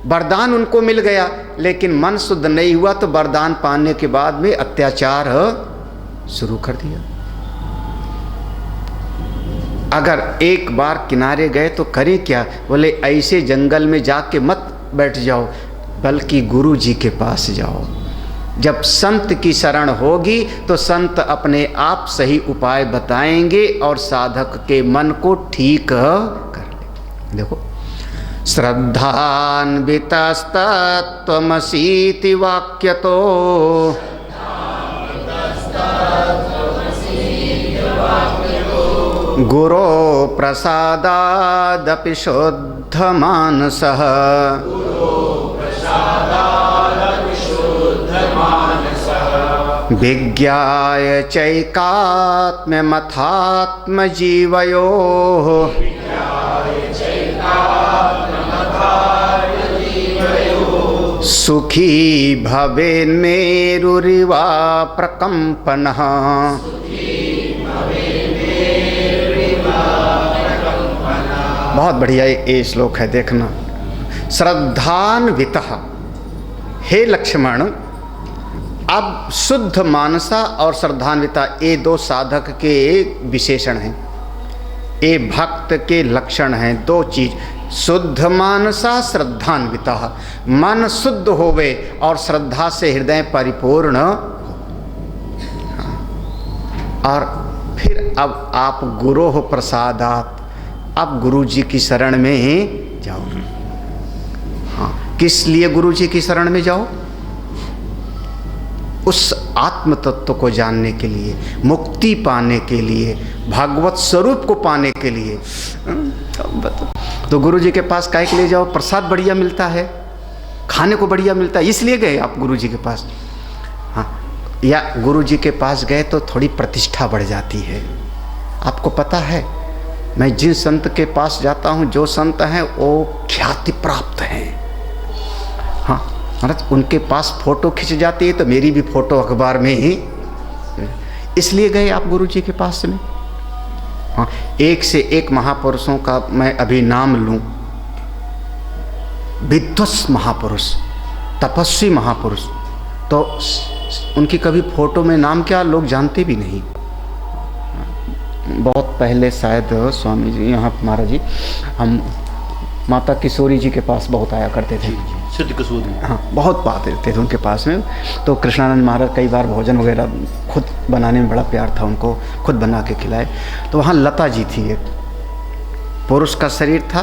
वरदान उनको मिल गया, लेकिन मन शुद्ध नहीं हुआ, तो वरदान पाने के बाद में अत्याचार शुरू कर दिया। अगर एक बार किनारे गए तो करें क्या? बोले ऐसे जंगल में जाके मत बैठ जाओ, बल्कि गुरु जी के पास जाओ। जब संत की शरण होगी तो संत अपने आप सही उपाय बताएंगे और साधक के मन को ठीक कर ले। देखो, श्रद्धान्वितस्तत्त्वमसीति वाक्यतो गुरो प्रसादादपि शुद्धमानसः विज्ञाय चैकात्म्यमथात्मजीवयोः सुखी भवेन्मेरुरिवा प्रकम्पनः। बहुत बढ़िया ये श्लोक है, देखना। श्रद्धान्वितः, हे लक्ष्मण, अब शुद्ध मानसा और श्रद्धान्विता ये दो साधक के विशेषण हैं, ये भक्त के लक्षण हैं। दो चीज, शुद्ध मानसा श्रद्धान्विता, मन शुद्ध होवे और श्रद्धा से हृदय परिपूर्ण हो। और फिर अब आप गुरो हो प्रसादात, अब गुरु जी की शरण में जाओ। हाँ, किस लिए गुरु जी की शरण में जाओ? उस आत्म तत्व को जानने के लिए, मुक्ति पाने के लिए, भागवत स्वरूप को पाने के लिए। तो गुरु जी के पास काहे के लिए जाओ? प्रसाद बढ़िया मिलता है, खाने को बढ़िया मिलता है, इसलिए गए आप गुरु जी के पास। हाँ, या गुरु जी के पास गए तो थोड़ी प्रतिष्ठा बढ़ जाती है। आपको पता है, मैं जिन संत के पास जाता हूँ, जो संत हैं वो ख्याति प्राप्त हैं। हाँ महाराज, उनके पास फोटो खिंच जाती है तो मेरी भी फोटो अखबार में ही, इसलिए गए आप गुरु जी के पास में। हाँ, एक से एक महापुरुषों का मैं अभी नाम लूं। विध्वस्त महापुरुष, तपस्वी महापुरुष, तो उनकी कभी फोटो में नाम क्या लोग जानते भी नहीं। बहुत पहले शायद स्वामी जी, यहाँ महाराज जी, हम माता किशोरी जी के पास बहुत आया करते थे। सिद्ध किशोरी, हाँ, बहुत बात रहते थे उनके पास में। तो कृष्णानंद महाराज कई बार भोजन वगैरह खुद बनाने में बड़ा प्यार था उनको, खुद बना के खिलाए। तो वहाँ लता जी थी, एक पुरुष का शरीर था,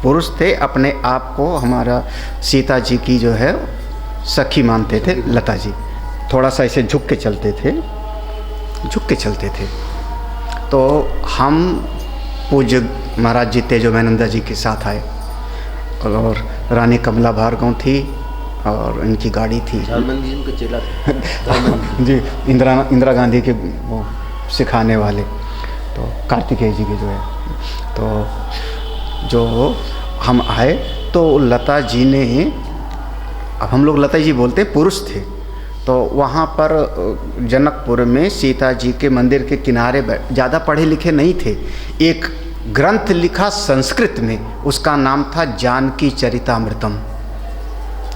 पुरुष थे, अपने आप को हमारा सीता जी की जो है सखी मानते थे लता जी। थोड़ा सा ऐसे झुक के चलते थे, झुक के चलते थे। तो हम पूज्य महाराज जी तेजोमयानंदा जी के साथ आए, और रानी कमला भार्गव थी और इनकी गाड़ी थी। जी चेला थे। जी, इंदिरा गांधी के वो सिखाने वाले, तो कार्तिकेय जी के जो है। तो जो हम आए तो लता जी ने, अब हम लोग लता जी बोलते, पुरुष थे। तो वहाँ पर जनकपुर में सीता जी के मंदिर के किनारे, ज़्यादा पढ़े लिखे नहीं थे, एक ग्रंथ लिखा संस्कृत में, उसका नाम था जानकी चरितामृतम।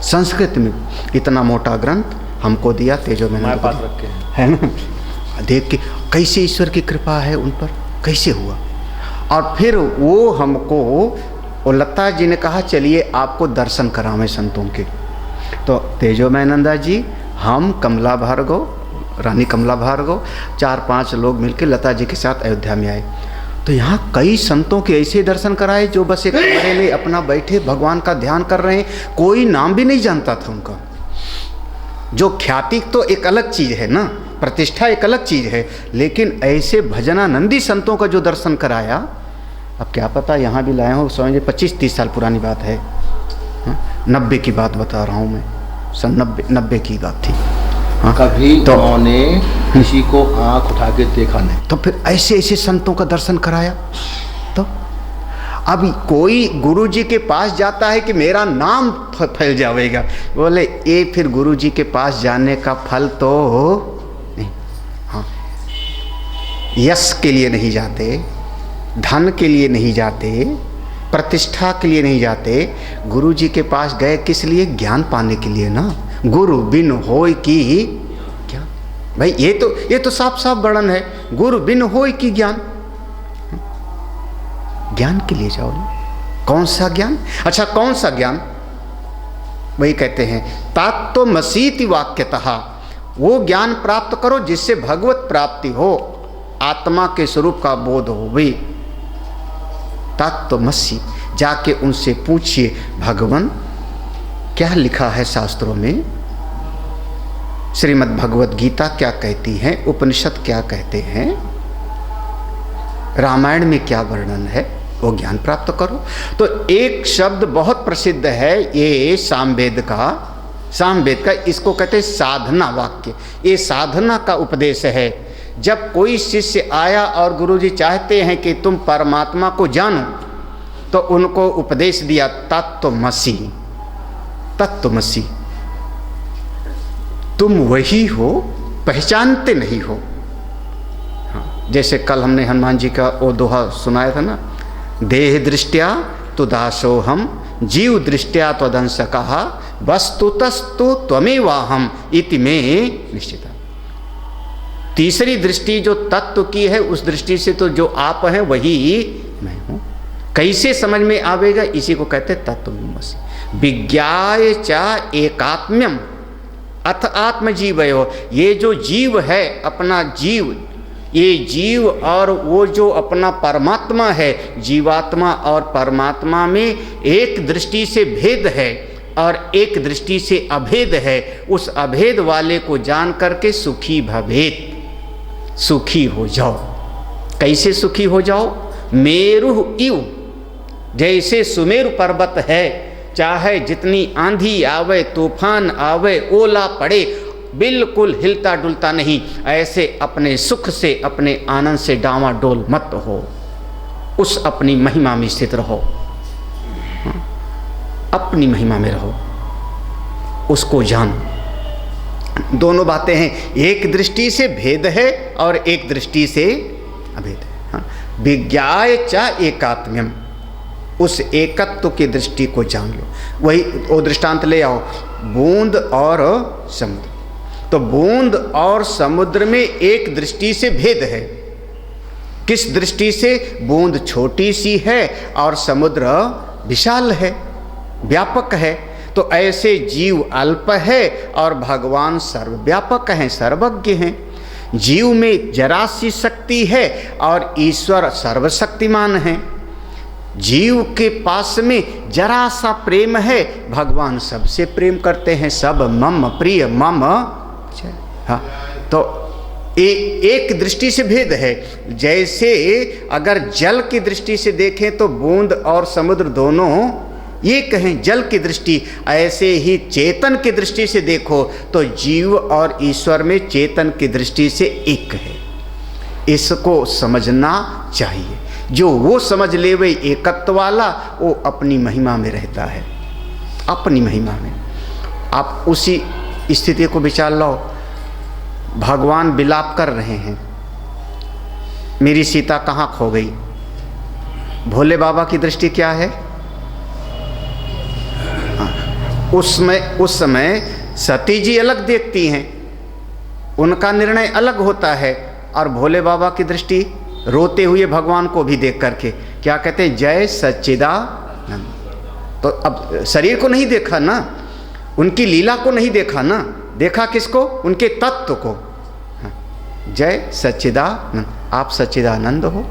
संस्कृत में इतना मोटा ग्रंथ हमको दिया, तेजोमयानंद पास रखे है ना। देख के कैसे ईश्वर की कृपा है उन पर, कैसे हुआ। और फिर वो हमको, वो लता जी ने कहा चलिए आपको दर्शन करावें संतों के। तो तेजोमयानंदा जी, हम, कमला भार्गव, रानी कमला भार्गव, 4-5 लोग मिलकर लता जी के साथ अयोध्या में आए। तो यहाँ कई संतों के ऐसे दर्शन कराए जो बस एक कमरे में अपना बैठे भगवान का ध्यान कर रहे हैं, कोई नाम भी नहीं जानता था उनका। जो ख्याति तो एक अलग चीज़ है ना, प्रतिष्ठा एक अलग चीज़ है, लेकिन ऐसे भजनानंदी संतों का जो दर्शन कराया, अब क्या पता यहाँ भी लाए हो स्वामी जी, 25-30 साल पुरानी बात है, 90 की बात बता रहा हूँ मैं, सन 90 की बात थी। कभी तो उन्होंने किसी को आंख उठा के देखा नहीं, तो फिर ऐसे ऐसे संतों का दर्शन कराया। तो अब कोई गुरु जी के पास जाता है कि मेरा नाम फैल जाएगा, बोले ये फिर गुरु जी के पास जाने का फल तो नहीं। हाँ, यश के लिए नहीं जाते, धन के लिए नहीं जाते, प्रतिष्ठा के लिए नहीं जाते। गुरु जी के पास गए किस लिए? ज्ञान पाने के लिए ना। गुरु बिन होय की क्या भाई, ये तो साफ साफ वर्णन है, गुरु बिन होय की ज्ञान। ज्ञान के लिए जाओ ना। कौन सा ज्ञान? अच्छा, कौन सा ज्ञान? वही कहते हैं तात्त्वमसीति वाक्यतः, वो ज्ञान प्राप्त करो जिससे भगवत प्राप्ति हो, आत्मा के स्वरूप का बोध हो। वही तात्त्वमसी, जाके उनसे पूछिए भगवान क्या लिखा है शास्त्रों में, श्रीमद् भगवत गीता क्या कहती है, उपनिषद क्या कहते हैं, रामायण में क्या वर्णन है, वो ज्ञान प्राप्त करो। तो एक शब्द बहुत प्रसिद्ध है ये सामवेद का, इसको कहते हैं साधना वाक्य। ये साधना का उपदेश है। जब कोई शिष्य आया और गुरुजी चाहते हैं कि तुम परमात्मा को जानो, तो उनको उपदेश दिया तत्त्वमसि। तत्त्वमसि, तुम वही हो, पहचानते नहीं हो। हाँ, जैसे कल हमने हनुमान जी का वो दोहा सुनाया था ना, देह दृष्टिया तु दासोहम जीव दृष्टिया त्वदंशकः वस्तुतस्तु त्वमेवाहम इति में निश्चिता। तीसरी दृष्टि जो तत्व की है, उस दृष्टि से तो जो आप हैं वही मैं हूं। कैसे समझ में आवेगा, इसी को कहते तत्वमसि। विज्ञाय च एकात्म्यम अथ आत्मजीवयो, ये जो जीव है अपना जीव, ये जीव और वो जो अपना परमात्मा है, जीवात्मा और परमात्मा में एक दृष्टि से भेद है और एक दृष्टि से अभेद है। उस अभेद वाले को जान करके सुखी भवेत, सुखी हो जाओ। कैसे सुखी हो जाओ? मेरु इव, जैसे सुमेरु पर्वत है, चाहे जितनी आंधी आवे, तूफान आवे, ओला पड़े, बिल्कुल हिलता डुलता नहीं। ऐसे अपने सुख से, अपने आनंद से डावाडोल मत हो, उस अपनी महिमा में स्थित रहो, अपनी महिमा में रहो, उसको जान। दोनों बातें हैं, एक दृष्टि से भेद है और एक दृष्टि से अभेद है। हाँ, विज्ञाय च एकात्म्यम, उस एकत्व की दृष्टि को जान लो। वही वो दृष्टांत ले आओ, बूंद और समुद्र। तो बूंद और समुद्र में एक दृष्टि से भेद है। किस दृष्टि से? बूंद छोटी सी है और समुद्र विशाल है, व्यापक है। तो ऐसे जीव अल्प है और भगवान सर्वव्यापक हैं, सर्वज्ञ हैं। जीव में जरा सी शक्ति है और ईश्वर सर्वशक्तिमान है। जीव के पास में जरा सा प्रेम है, भगवान सबसे प्रेम करते हैं। सब मम प्रिय मम। हाँ, तो एक दृष्टि से भेद है। जैसे अगर जल की दृष्टि से देखें तो बूंद और समुद्र दोनों ये कहें जल की दृष्टि, ऐसे ही चेतन की दृष्टि से देखो तो जीव और ईश्वर में चेतन की दृष्टि से एक है। इसको समझना चाहिए। जो वो समझ ले वे एकत्व वाला, वो अपनी महिमा में रहता है, अपनी महिमा में। आप उसी स्थिति को विचार लो। भगवान विलाप कर रहे हैं, मेरी सीता कहाँ खो गई। भोले बाबा की दृष्टि क्या है? उस समय सती जी अलग देखती हैं, उनका निर्णय अलग होता है। और भोले बाबा की दृष्टि रोते हुए भगवान को भी देख करके क्या कहते हैं? जय सच्चिदानंद। तो अब शरीर को नहीं देखा ना, उनकी लीला को नहीं देखा ना, देखा किसको? उनके तत्व को। जय सच्चिदानंद, आप सच्चिदानंद हो।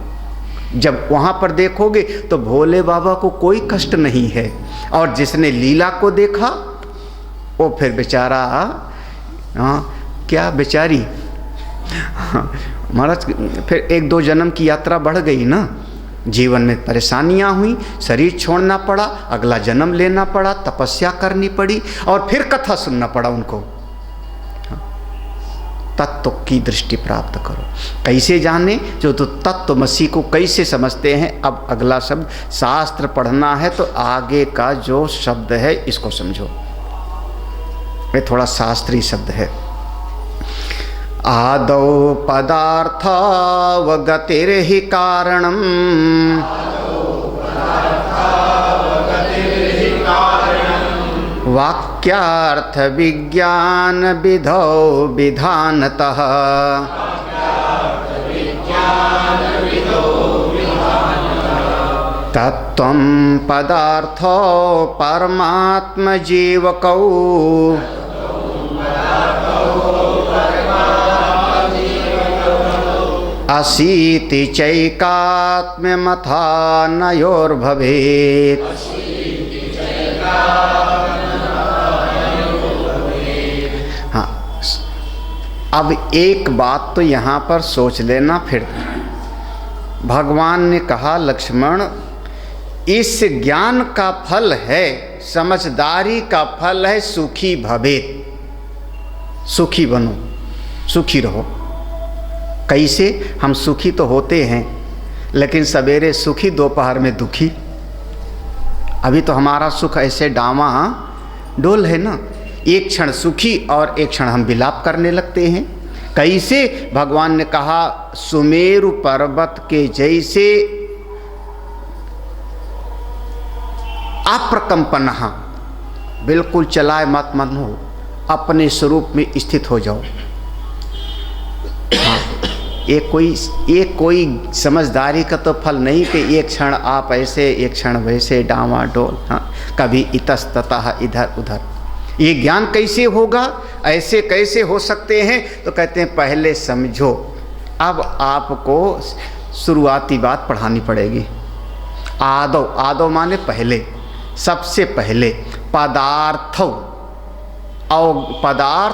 जब वहाँ पर देखोगे तो भोले बाबा को कोई कष्ट नहीं है। और जिसने लीला को देखा वो फिर बेचारा, क्या बेचारी, महाराज फिर 1-2 जन्म की यात्रा बढ़ गई ना। जीवन में परेशानियां हुई, शरीर छोड़ना पड़ा, अगला जन्म लेना पड़ा, तपस्या करनी पड़ी और फिर कथा सुनना पड़ा उनको। तत्व की दृष्टि प्राप्त करो। कैसे जाने? जो तो तत्वमसी को कैसे समझते हैं। अब अगला शब्द, शास्त्र पढ़ना है तो आगे का जो शब्द है इसको समझो। ये थोड़ा शास्त्रीय शब्द है। आदौ पदार्थावगतिर्हि कारणम वाक्यार्थ विज्ञान विधौ विधानतः। तत्त्वं पदार्थो परमात्म जीवकौ अशीति चैकात्म्यमथा नयोर्भवेत्। हाँ, अब एक बात तो यहाँ पर सोच लेना। फिर भगवान ने कहा, लक्ष्मण इस ज्ञान का फल है, समझदारी का फल है सुखी भवेत्। सुखी बनो, सुखी रहो। कैसे? हम सुखी तो होते हैं, लेकिन सवेरे सुखी, दोपहर में दुखी। अभी तो हमारा सुख ऐसे डामा डोल है ना, एक क्षण सुखी और एक क्षण हम विलाप करने लगते हैं। कैसे भगवान ने कहा सुमेरु पर्वत के जैसे अप्रकंपनः, बिल्कुल चलाए मत मन हो, अपने स्वरूप में स्थित हो जाओ। हाँ, ये कोई समझदारी का तो फल नहीं कि एक क्षण आप ऐसे एक क्षण वैसे डावाडोल, हाँ, कभी इतस्ततः इधर उधर। ये ज्ञान कैसे होगा, ऐसे कैसे हो सकते हैं? तो कहते हैं पहले समझो। अब आपको शुरुआती बात पढ़ानी पड़ेगी। आदो, आदो माने पहले, सबसे पहले पदार्थ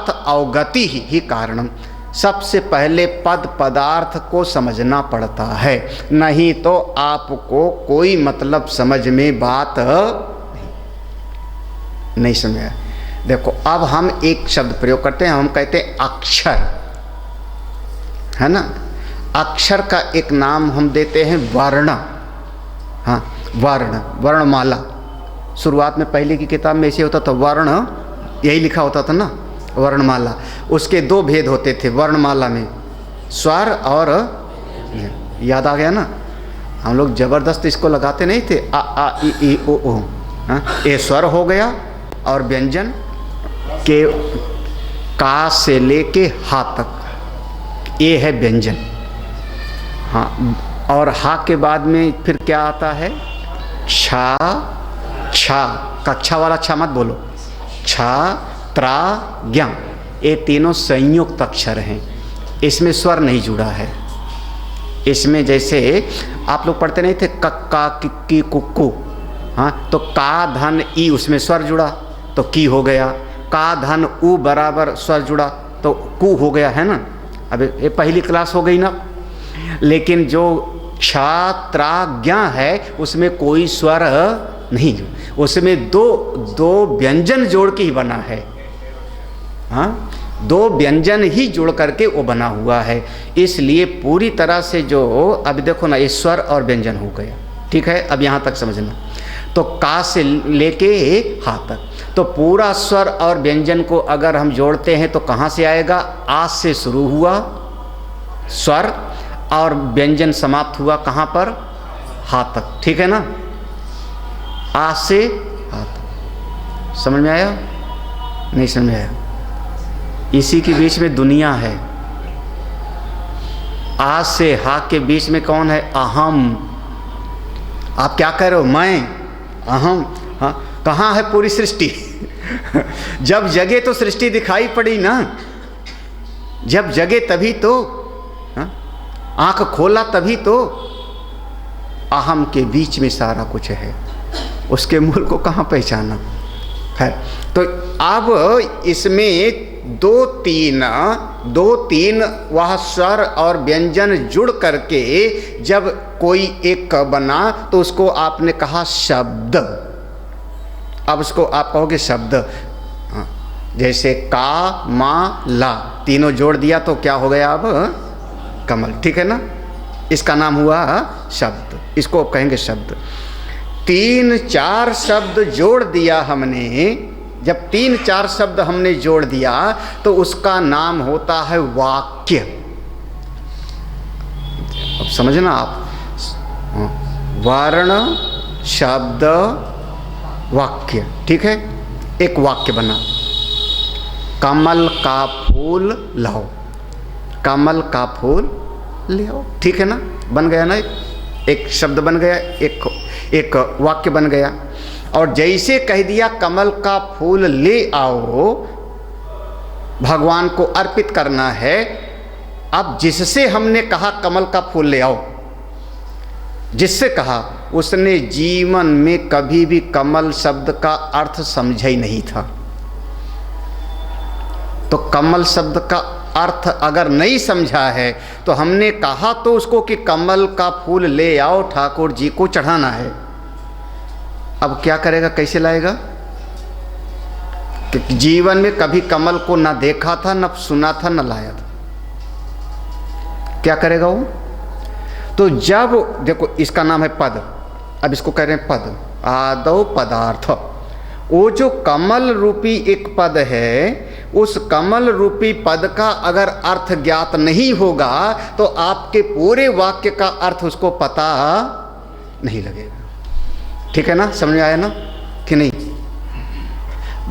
अवगति ही कारणम, सबसे पहले पद पदार्थ को समझना पड़ता है, नहीं तो आपको कोई मतलब समझ में बात नहीं समझ। देखो अब हम एक शब्द प्रयोग करते हैं, हम कहते हैं अक्षर, है ना। अक्षर का एक नाम हम देते हैं वर्ण। हाँ, वर्ण, वर्णमाला। शुरुआत में पहले की किताब में ऐसे होता था, वर्ण यही लिखा होता था ना, वर्णमाला। उसके दो भेद होते थे वर्णमाला में, स्वर और, याद आ गया ना। हम लोग जबरदस्त इसको लगाते नहीं थे, आ आ ई ओ ओ। हाँ, ये स्वर हो गया और व्यंजन के का से लेके हा तक ये है व्यंजन। हाँ, और हा के बाद में फिर क्या आता है? छा, छा, कक्षा वाला छा मत बोलो, छा त्रा ज्ञा, ये तीनों संयुक्त अक्षर हैं, इसमें स्वर नहीं जुड़ा है। इसमें जैसे आप लोग पढ़ते नहीं थे कक्का किक्की कुक्कू, हाँ, तो का धन ई, उसमें स्वर जुड़ा तो की हो गया। का धन उ बराबर स्वर जुड़ा तो कु हो गया, है ना। अब ये पहली क्लास हो गई ना। लेकिन जो क्षात्राज्ञा है उसमें कोई स्वर नहीं, उसमें दो व्यंजन जोड़ के ही बना है। हाँ, दो व्यंजन ही जोड़ करके वो बना हुआ है, इसलिए पूरी तरह से जो अब देखो ना, ये स्वर और व्यंजन हो गया। ठीक है, अब यहाँ तक समझना। तो का से लेके हा तक, तो पूरा स्वर और व्यंजन को अगर हम जोड़ते हैं तो कहाँ से आएगा? आ से शुरू हुआ स्वर और व्यंजन समाप्त हुआ कहाँ पर? हा तक। ठीक है ना, आ से हा तक। समझ में आया? नहीं समझ में आया? इसी के बीच में दुनिया है। आ से हा के बीच में कौन है? अहम। आप क्या कह रहे हो? मैं, अहम। हाँ, कहाँ है पूरी सृष्टि? जब जगे तो सृष्टि दिखाई पड़ी ना, जब जगे तभी तो, हाँ? आंख खोला तभी तो। अहम के बीच में सारा कुछ है, उसके मूल को कहाँ पहचाना है? तो अब इसमें दो तीन वह स्वर और व्यंजन जुड़ करके जब कोई एक बना तो उसको आपने कहा शब्द। अब उसको आप कहोगे शब्द। हाँ, जैसे का मा ला, तीनों जोड़ दिया तो क्या हो गया? अब कमल। ठीक है ना, इसका नाम हुआ शब्द, इसको अब कहेंगे शब्द। 3-4 शब्द जोड़ दिया हमने, जब 3-4 शब्द हमने जोड़ दिया तो उसका नाम होता है वाक्य। अब समझना आप, वर्ण शब्द वाक्य। ठीक है, एक वाक्य बना, कमल का फूल लाओ, कमल का फूल ले आओ। ठीक है ना, बन गया ना, एक शब्द बन गया, एक वाक्य बन गया। और जैसे कह दिया कमल का फूल ले आओ, भगवान को अर्पित करना है। अब जिससे हमने कहा कमल का फूल ले आओ, जिससे कहा, उसने जीवन में कभी भी कमल शब्द का अर्थ समझा ही नहीं था। तो कमल शब्द का अर्थ अगर नहीं समझा है तो हमने कहा तो उसको कि कमल का फूल ले आओ, ठाकुर जी को चढ़ाना है। अब क्या करेगा? कैसे लाएगा? कि जीवन में कभी कमल को ना देखा था, ना सुना था, ना लाया था, क्या करेगा वो? तो जब देखो, इसका नाम है पद। अब इसको कह रहे हैं पद, आदौ पदार्थ। वो जो कमल रूपी एक पद है, उस कमल रूपी पद का अगर अर्थ ज्ञात नहीं होगा तो आपके पूरे वाक्य का अर्थ उसको पता नहीं लगेगा। ठीक है ना, समझ में आया ना कि नहीं?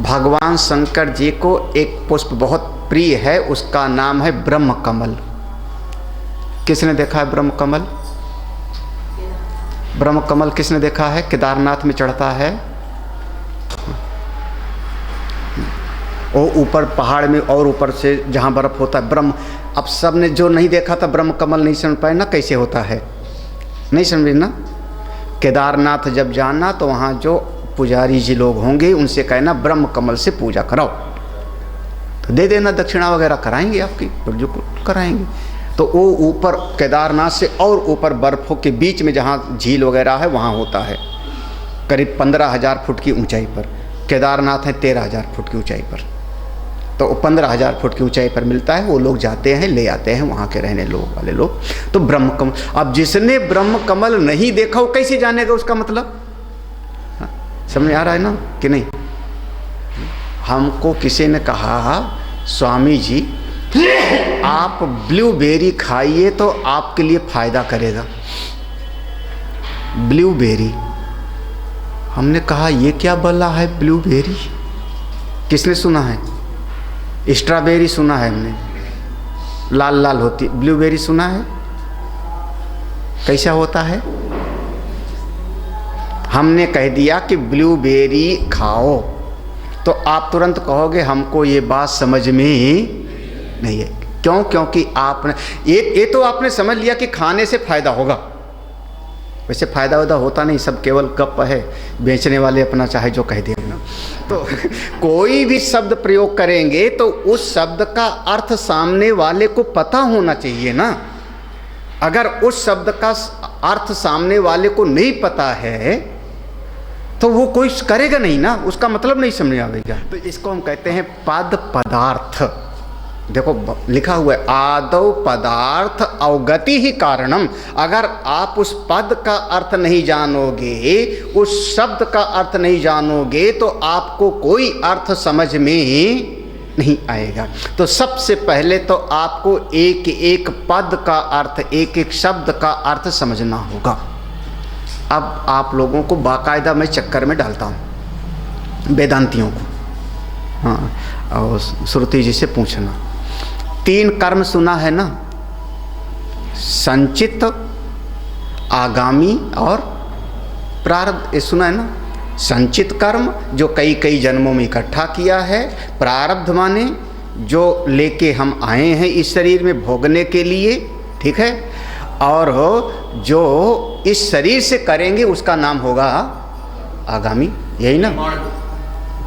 भगवान शंकर जी को एक पुष्प बहुत प्रिय है, उसका नाम है ब्रह्म कमल। किसने देखा है ब्रह्म कमल? ब्रह्म कमल किसने देखा है? केदारनाथ में चढ़ता है, वो ऊपर पहाड़ में और ऊपर से जहाँ बर्फ होता है ब्रह्म। अब सब ने जो नहीं देखा था ब्रह्म कमल नहीं समझ पाए ना कैसे होता है, नहीं समझे ना। केदारनाथ जब जाना तो वहाँ जो पुजारी जी लोग होंगे उनसे कहना ब्रह्म कमल से पूजा कराओ, तो दे देना, दक्षिणा वगैरह कराएंगे आपकी, तो जो कराएंगे। तो वो ऊपर केदारनाथ से और ऊपर बर्फ़ों के बीच में जहाँ झील वगैरह है वहाँ होता है, करीब 15,000 फुट की ऊंचाई पर। केदारनाथ है 13,000 फुट की ऊंचाई पर, तो 15,000 फुट की ऊंचाई पर मिलता है। वो लोग जाते हैं, ले आते हैं वहाँ के रहने लोग वाले लोग। तो ब्रह्म कमल, अब जिसने ब्रह्म कमल नहीं देखा वो कैसे जानेगा उसका मतलब? हाँ, समझ आ रहा है ना कि नहीं? हमको किसी ने कहा स्वामी जी आप ब्लूबेरी खाइए तो आपके लिए फायदा करेगा। ब्लूबेरी, हमने कहा ये क्या बला है ब्लूबेरी? किसने सुना है? स्ट्रॉबेरी सुना है हमने, लाल लाल होती। ब्लूबेरी सुना है कैसा होता है? हमने कह दिया कि ब्लूबेरी खाओ तो आप तुरंत कहोगे हमको ये बात समझ में नहीं है। क्यों? क्योंकि आपने ये तो आपने समझ लिया कि खाने से फायदा होगा। वैसे फायदा वायदा होता नहीं, सब केवल गप है, बेचने वाले अपना चाहे जो कह दिया ना। तो कोई भी शब्द प्रयोग करेंगे तो उस शब्द का अर्थ सामने वाले को पता होना चाहिए ना। अगर उस शब्द का अर्थ सामने वाले को नहीं पता है तो वो कोई करेगा नहीं ना, उसका मतलब नहीं समझ आएगा। तो इसको हम कहते हैं पद पदार्थ। देखो लिखा हुआ है आदौ पदार्थ अवगति ही कारणम। अगर आप उस पद का अर्थ नहीं जानोगे, उस शब्द का अर्थ नहीं जानोगे तो आपको कोई अर्थ समझ में नहीं आएगा। तो सबसे पहले तो आपको एक एक पद का अर्थ, एक एक शब्द का अर्थ समझना होगा। अब आप लोगों को बाकायदा मैं चक्कर में डालता हूँ, वेदांतियों को। हाँ, और श्रुति जी से पूछना, 3 कर्म सुना है ना? संचित, आगामी और प्रारब्ध, ये सुना है ना? संचित कर्म जो कई कई जन्मों में इकट्ठा किया है, प्रारब्ध माने जो लेके हम आए हैं इस शरीर में भोगने के लिए, ठीक है, और जो इस शरीर से करेंगे उसका नाम होगा आगामी, यही ना?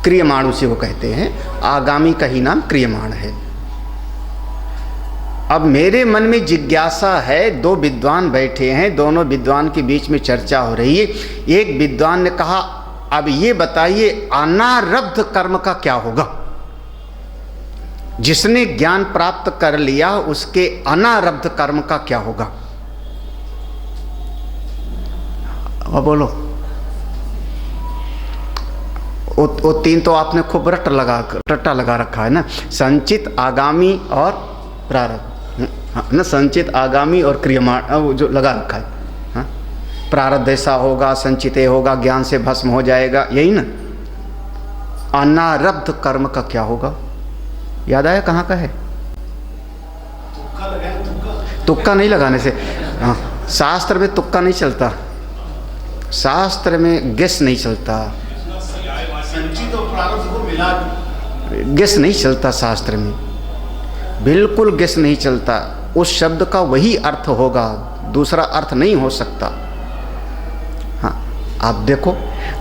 क्रियमाण उसी को कहते हैं, आगामी का ही नाम क्रियमाण है। अब मेरे मन में जिज्ञासा है, 2 विद्वान बैठे हैं, दोनों विद्वान के बीच में चर्चा हो रही है। एक विद्वान ने कहा अब ये बताइए अनारब्ध कर्म का क्या होगा? जिसने ज्ञान प्राप्त कर लिया उसके अनारब्ध कर्म का क्या होगा? अब बोलो। वो 3 तो आपने खूब रट्टा लगा रखा है ना, संचित, आगामी और प्रारब्ध। हाँ ना, संचित, आगामी और क्रियमाण जो लगा रखा है। हाँ, प्रारब्ध ऐसा होगा, संचित होगा, ज्ञान से भस्म हो जाएगा, यही ना। अनारब्ध कर्म का क्या होगा? याद आया कहाँ का है? तुक्का नहीं लगाने से। हाँ, शास्त्र में तुक्का नहीं चलता, शास्त्र में गेस नहीं चलता, संचित और प्रारब्ध को मिला गेस नहीं चलता शास्त्र में, बिल्कुल गेस नहीं चलता। उस शब्द का वही अर्थ होगा, दूसरा अर्थ नहीं हो सकता। हाँ, आप देखो।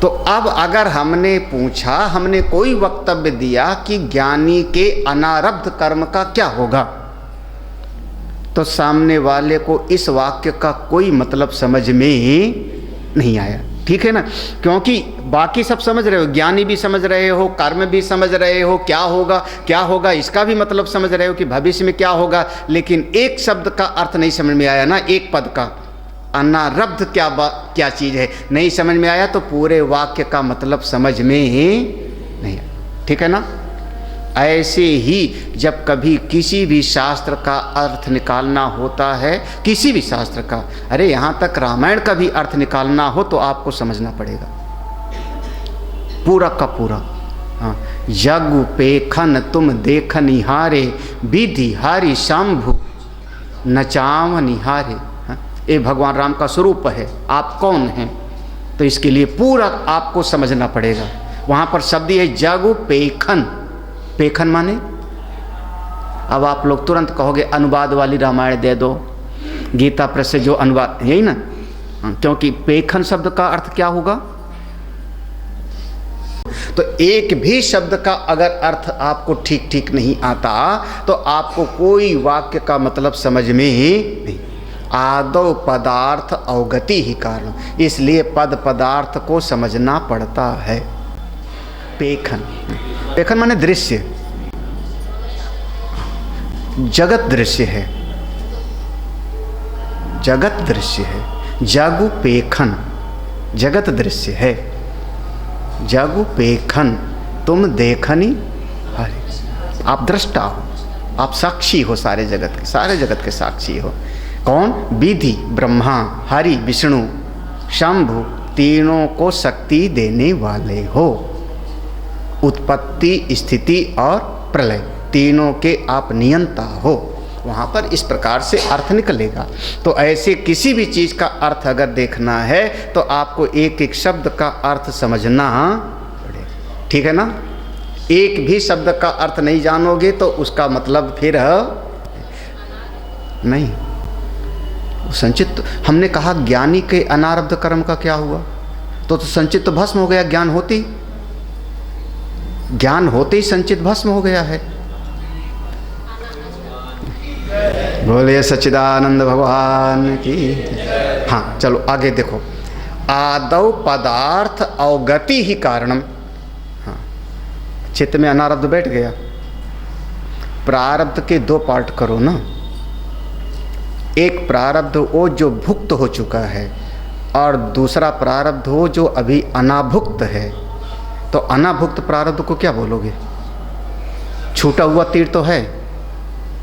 तो अब अगर हमने पूछा, हमने कोई वक्तव्य दिया कि ज्ञानी के अनारब्ध कर्म का क्या होगा, तो सामने वाले को इस वाक्य का कोई मतलब समझ में नहीं आया। ठीक है ना? क्योंकि बाकी सब समझ रहे हो, ज्ञानी भी समझ रहे हो, कर्म भी समझ रहे हो, क्या होगा इसका भी मतलब समझ रहे हो कि भविष्य में क्या होगा, लेकिन एक शब्द का अर्थ नहीं समझ में आया ना, एक पद का अनारब्ध क्या चीज़ है नहीं समझ में आया, तो पूरे वाक्य का मतलब समझ में नहीं। ठीक है ना। ऐसे ही जब कभी किसी भी शास्त्र का अर्थ निकालना होता है, किसी भी शास्त्र का, अरे यहाँ तक रामायण का भी अर्थ निकालना हो तो आपको समझना पड़ेगा पूरा का पूरा। हाँ, यज्ञ पेखन तुम देख निहारे, विधि हारी शंभु नचाव निहारे। हाँ, ये भगवान राम का स्वरूप है, आप कौन हैं, तो इसके लिए पूरा आपको समझना पड़ेगा। वहाँ पर शब्द है यज्ञ पेखन। पेखन माने, अब आप लोग तुरंत कहोगे अनुवाद वाली रामायण दे दो, गीता प्रेस से जो अनुवाद, यही ना। क्योंकि पेखन शब्द का अर्थ क्या होगा, तो एक भी शब्द का अगर अर्थ आपको ठीक ठीक नहीं आता तो आपको कोई वाक्य का मतलब समझ में ही नहीं। आदौ पदार्थ अवगति ही कारण, इसलिए पद पदार्थ को समझना पड़ता है। पेखन, पेखन माने दृश्य, जगत दृश्य है, जगत दृश्य है। जागु पेखन जगत दृश्य है। जागु पेखन तुम देखनी हरे, आप दृष्टा हो, आप साक्षी हो सारे जगत के, सारे जगत के साक्षी हो। कौन, विधि ब्रह्मा, हरि विष्णु, शंभु, तीनों को शक्ति देने वाले हो। उत्पत्ति स्थिति और प्रलय तीनों के आप नियंता हो। वहाँ पर इस प्रकार से अर्थ निकलेगा। तो ऐसे किसी भी चीज़ का अर्थ अगर देखना है तो आपको एक एक शब्द का अर्थ समझना पड़ेगा। ठीक है ना। एक भी शब्द का अर्थ नहीं जानोगे तो उसका मतलब फिर नहीं। संचित, हमने कहा ज्ञानी के अनारब्ध कर्म का क्या हुआ, तो संचित तो भस्म हो गया। ज्ञान होते ही संचित भस्म हो गया है। बोलिए सच्चिदानंद भगवान की। हाँ चलो आगे देखो। आदौ पदार्थ अवगति ही कारणम। हाँ, चित्त में अनारब्ध बैठ गया। प्रारब्ध के दो पार्ट करो ना। एक प्रारब्ध वो जो भुक्त हो चुका है और दूसरा प्रारब्ध हो जो अभी अनाभुक्त है। तो अनाभुक्त प्रारब्ध को क्या बोलोगे? छूटा हुआ तीर तो है,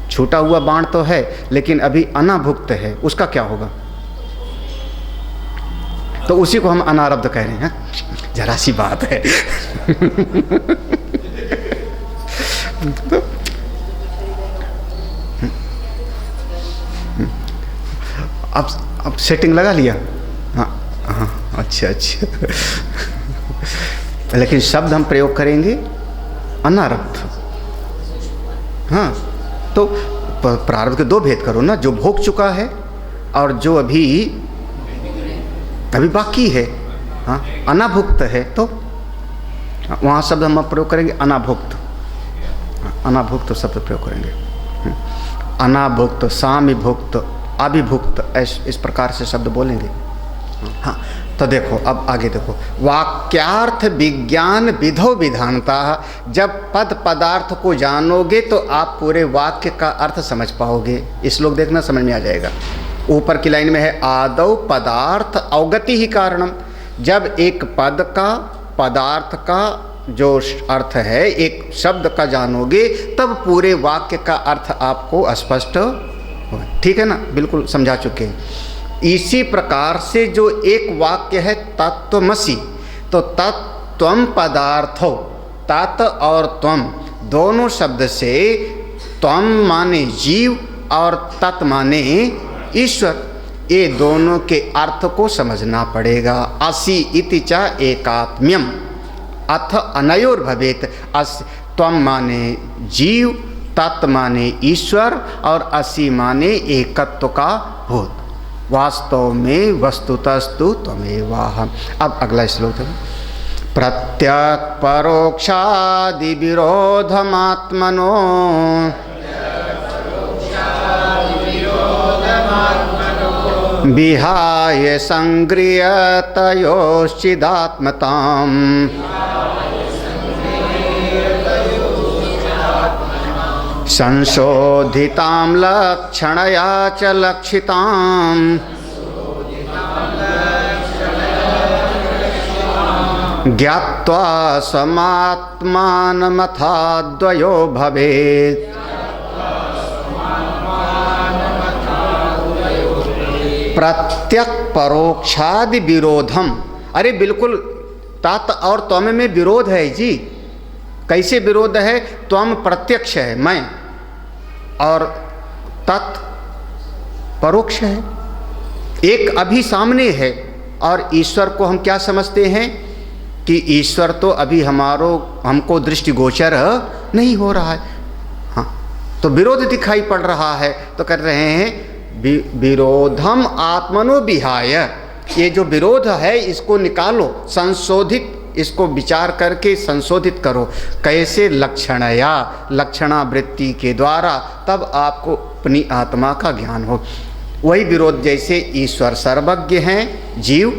छूटा हुआ बाण तो है, लेकिन अभी अनाभुक्त है, उसका क्या होगा? तो उसी को हम अनारब्ध कह रहे हैं। जरा सी बात है। अब सेटिंग लगा लिया। हाँ हाँ, अच्छा अच्छा। लेकिन शब्द हम प्रयोग करेंगे अनारब्ध। हाँ, तो प्रारब्ध के दो भेद करो ना, जो भोग चुका है और जो अभी बाकी है। हाँ, अनाभुक्त है तो वहाँ शब्द हम प्रयोग करेंगे अनाभुक्त। अनाभुक्त शब्द प्रयोग करेंगे। अनाभुक्त, सामिभुक्त, अभिभुक्त, इस प्रकार से शब्द बोलेंगे। हाँ, तो देखो अब आगे देखो। वाक्यार्थ विज्ञान विधो विधानता। जब पद पदार्थ को जानोगे तो आप पूरे वाक्य का अर्थ समझ पाओगे। इस श्लोक देखना, समझ में आ जाएगा। ऊपर की लाइन में है आदौ पदार्थ अवगति ही कारणम। जब एक पद का, पदार्थ का जो अर्थ है, एक शब्द का जानोगे तब पूरे वाक्य का अर्थ आपको स्पष्ट हो। ठीक है ना, बिल्कुल समझा चुके हैं। इसी प्रकार से जो एक वाक्य है तत्वमसि, तो तत्त्वम पदार्थो, तत् और त्वम दोनों शब्द से त्वम माने जीव और तत् माने ईश्वर, ये दोनों के अर्थ को समझना पड़ेगा। असि इति च एकात्म्यम अथ अनयोर भवेत। त्वम माने जीव, तत् माने ईश्वर और असि माने एकत्व का बोध। वास्तव में वस्तुतस्तु त्वमेवाहम्। अब अगला श्लोक है। प्रत्यक परोक्षादि विरोधमात्मनो विहाय संगृह्यतयोश्चिदात्मताम् संशोधितां लक्षणया च लक्षितां ज्ञात्वा समात्मानमथा द्वयो भवेत्। प्रत्यक परोक्षादि विरोधम। अरे बिल्कुल तात और त्वम में विरोध है जी। कैसे विरोध है? त्वम प्रत्यक्ष है मैं, और तत् परोक्ष है। एक अभी सामने है, और ईश्वर को हम क्या समझते हैं कि ईश्वर तो अभी हमको दृष्टिगोचर नहीं हो रहा है। हाँ, तो विरोध दिखाई पड़ रहा है, तो कर रहे हैं विरोधम आत्मनो विहाय। ये जो विरोध है इसको निकालो, संशोधित, इसको विचार करके संशोधित करो। कैसे? लक्षणया, लक्षणावृत्ति के द्वारा, तब आपको अपनी आत्मा का ज्ञान हो। वही विरोध, जैसे ईश्वर सर्वज्ञ हैं, जीव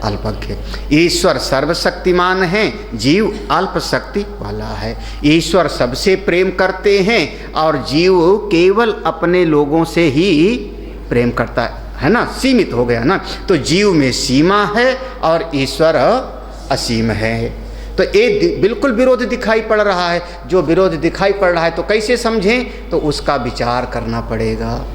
अल्पज्ञ। ईश्वर सर्वशक्तिमान हैं, जीव अल्प शक्ति वाला है। ईश्वर सबसे प्रेम करते हैं और जीव केवल अपने लोगों से ही प्रेम करता है ना, सीमित हो गया ना। तो जीव में सीमा है और ईश्वर असीम है। तो ये बिल्कुल विरोध दिखाई पड़ रहा है। जो विरोध दिखाई पड़ रहा है तो कैसे समझें? तो उसका विचार करना पड़ेगा,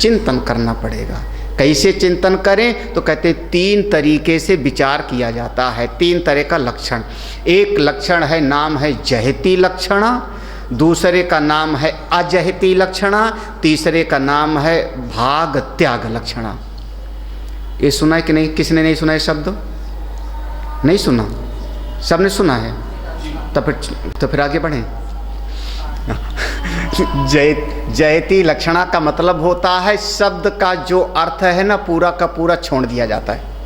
चिंतन करना पड़ेगा। कैसे चिंतन करें? तो कहते 3 तरीके से विचार किया जाता है, 3 तरह का लक्षण। एक लक्षण है, नाम है जहती लक्षणा, दूसरे का नाम है अजहती लक्षणा, तीसरे का नाम है भाग त्याग लक्षणा। ये सुना है कि नहीं? किसने नहीं सुना है शब्द? नहीं सुना? सबने सुना है? तो फिर आगे बढ़ें। जयती लक्षणा का मतलब होता है शब्द का जो अर्थ है ना, पूरा का पूरा छोड़ दिया जाता है।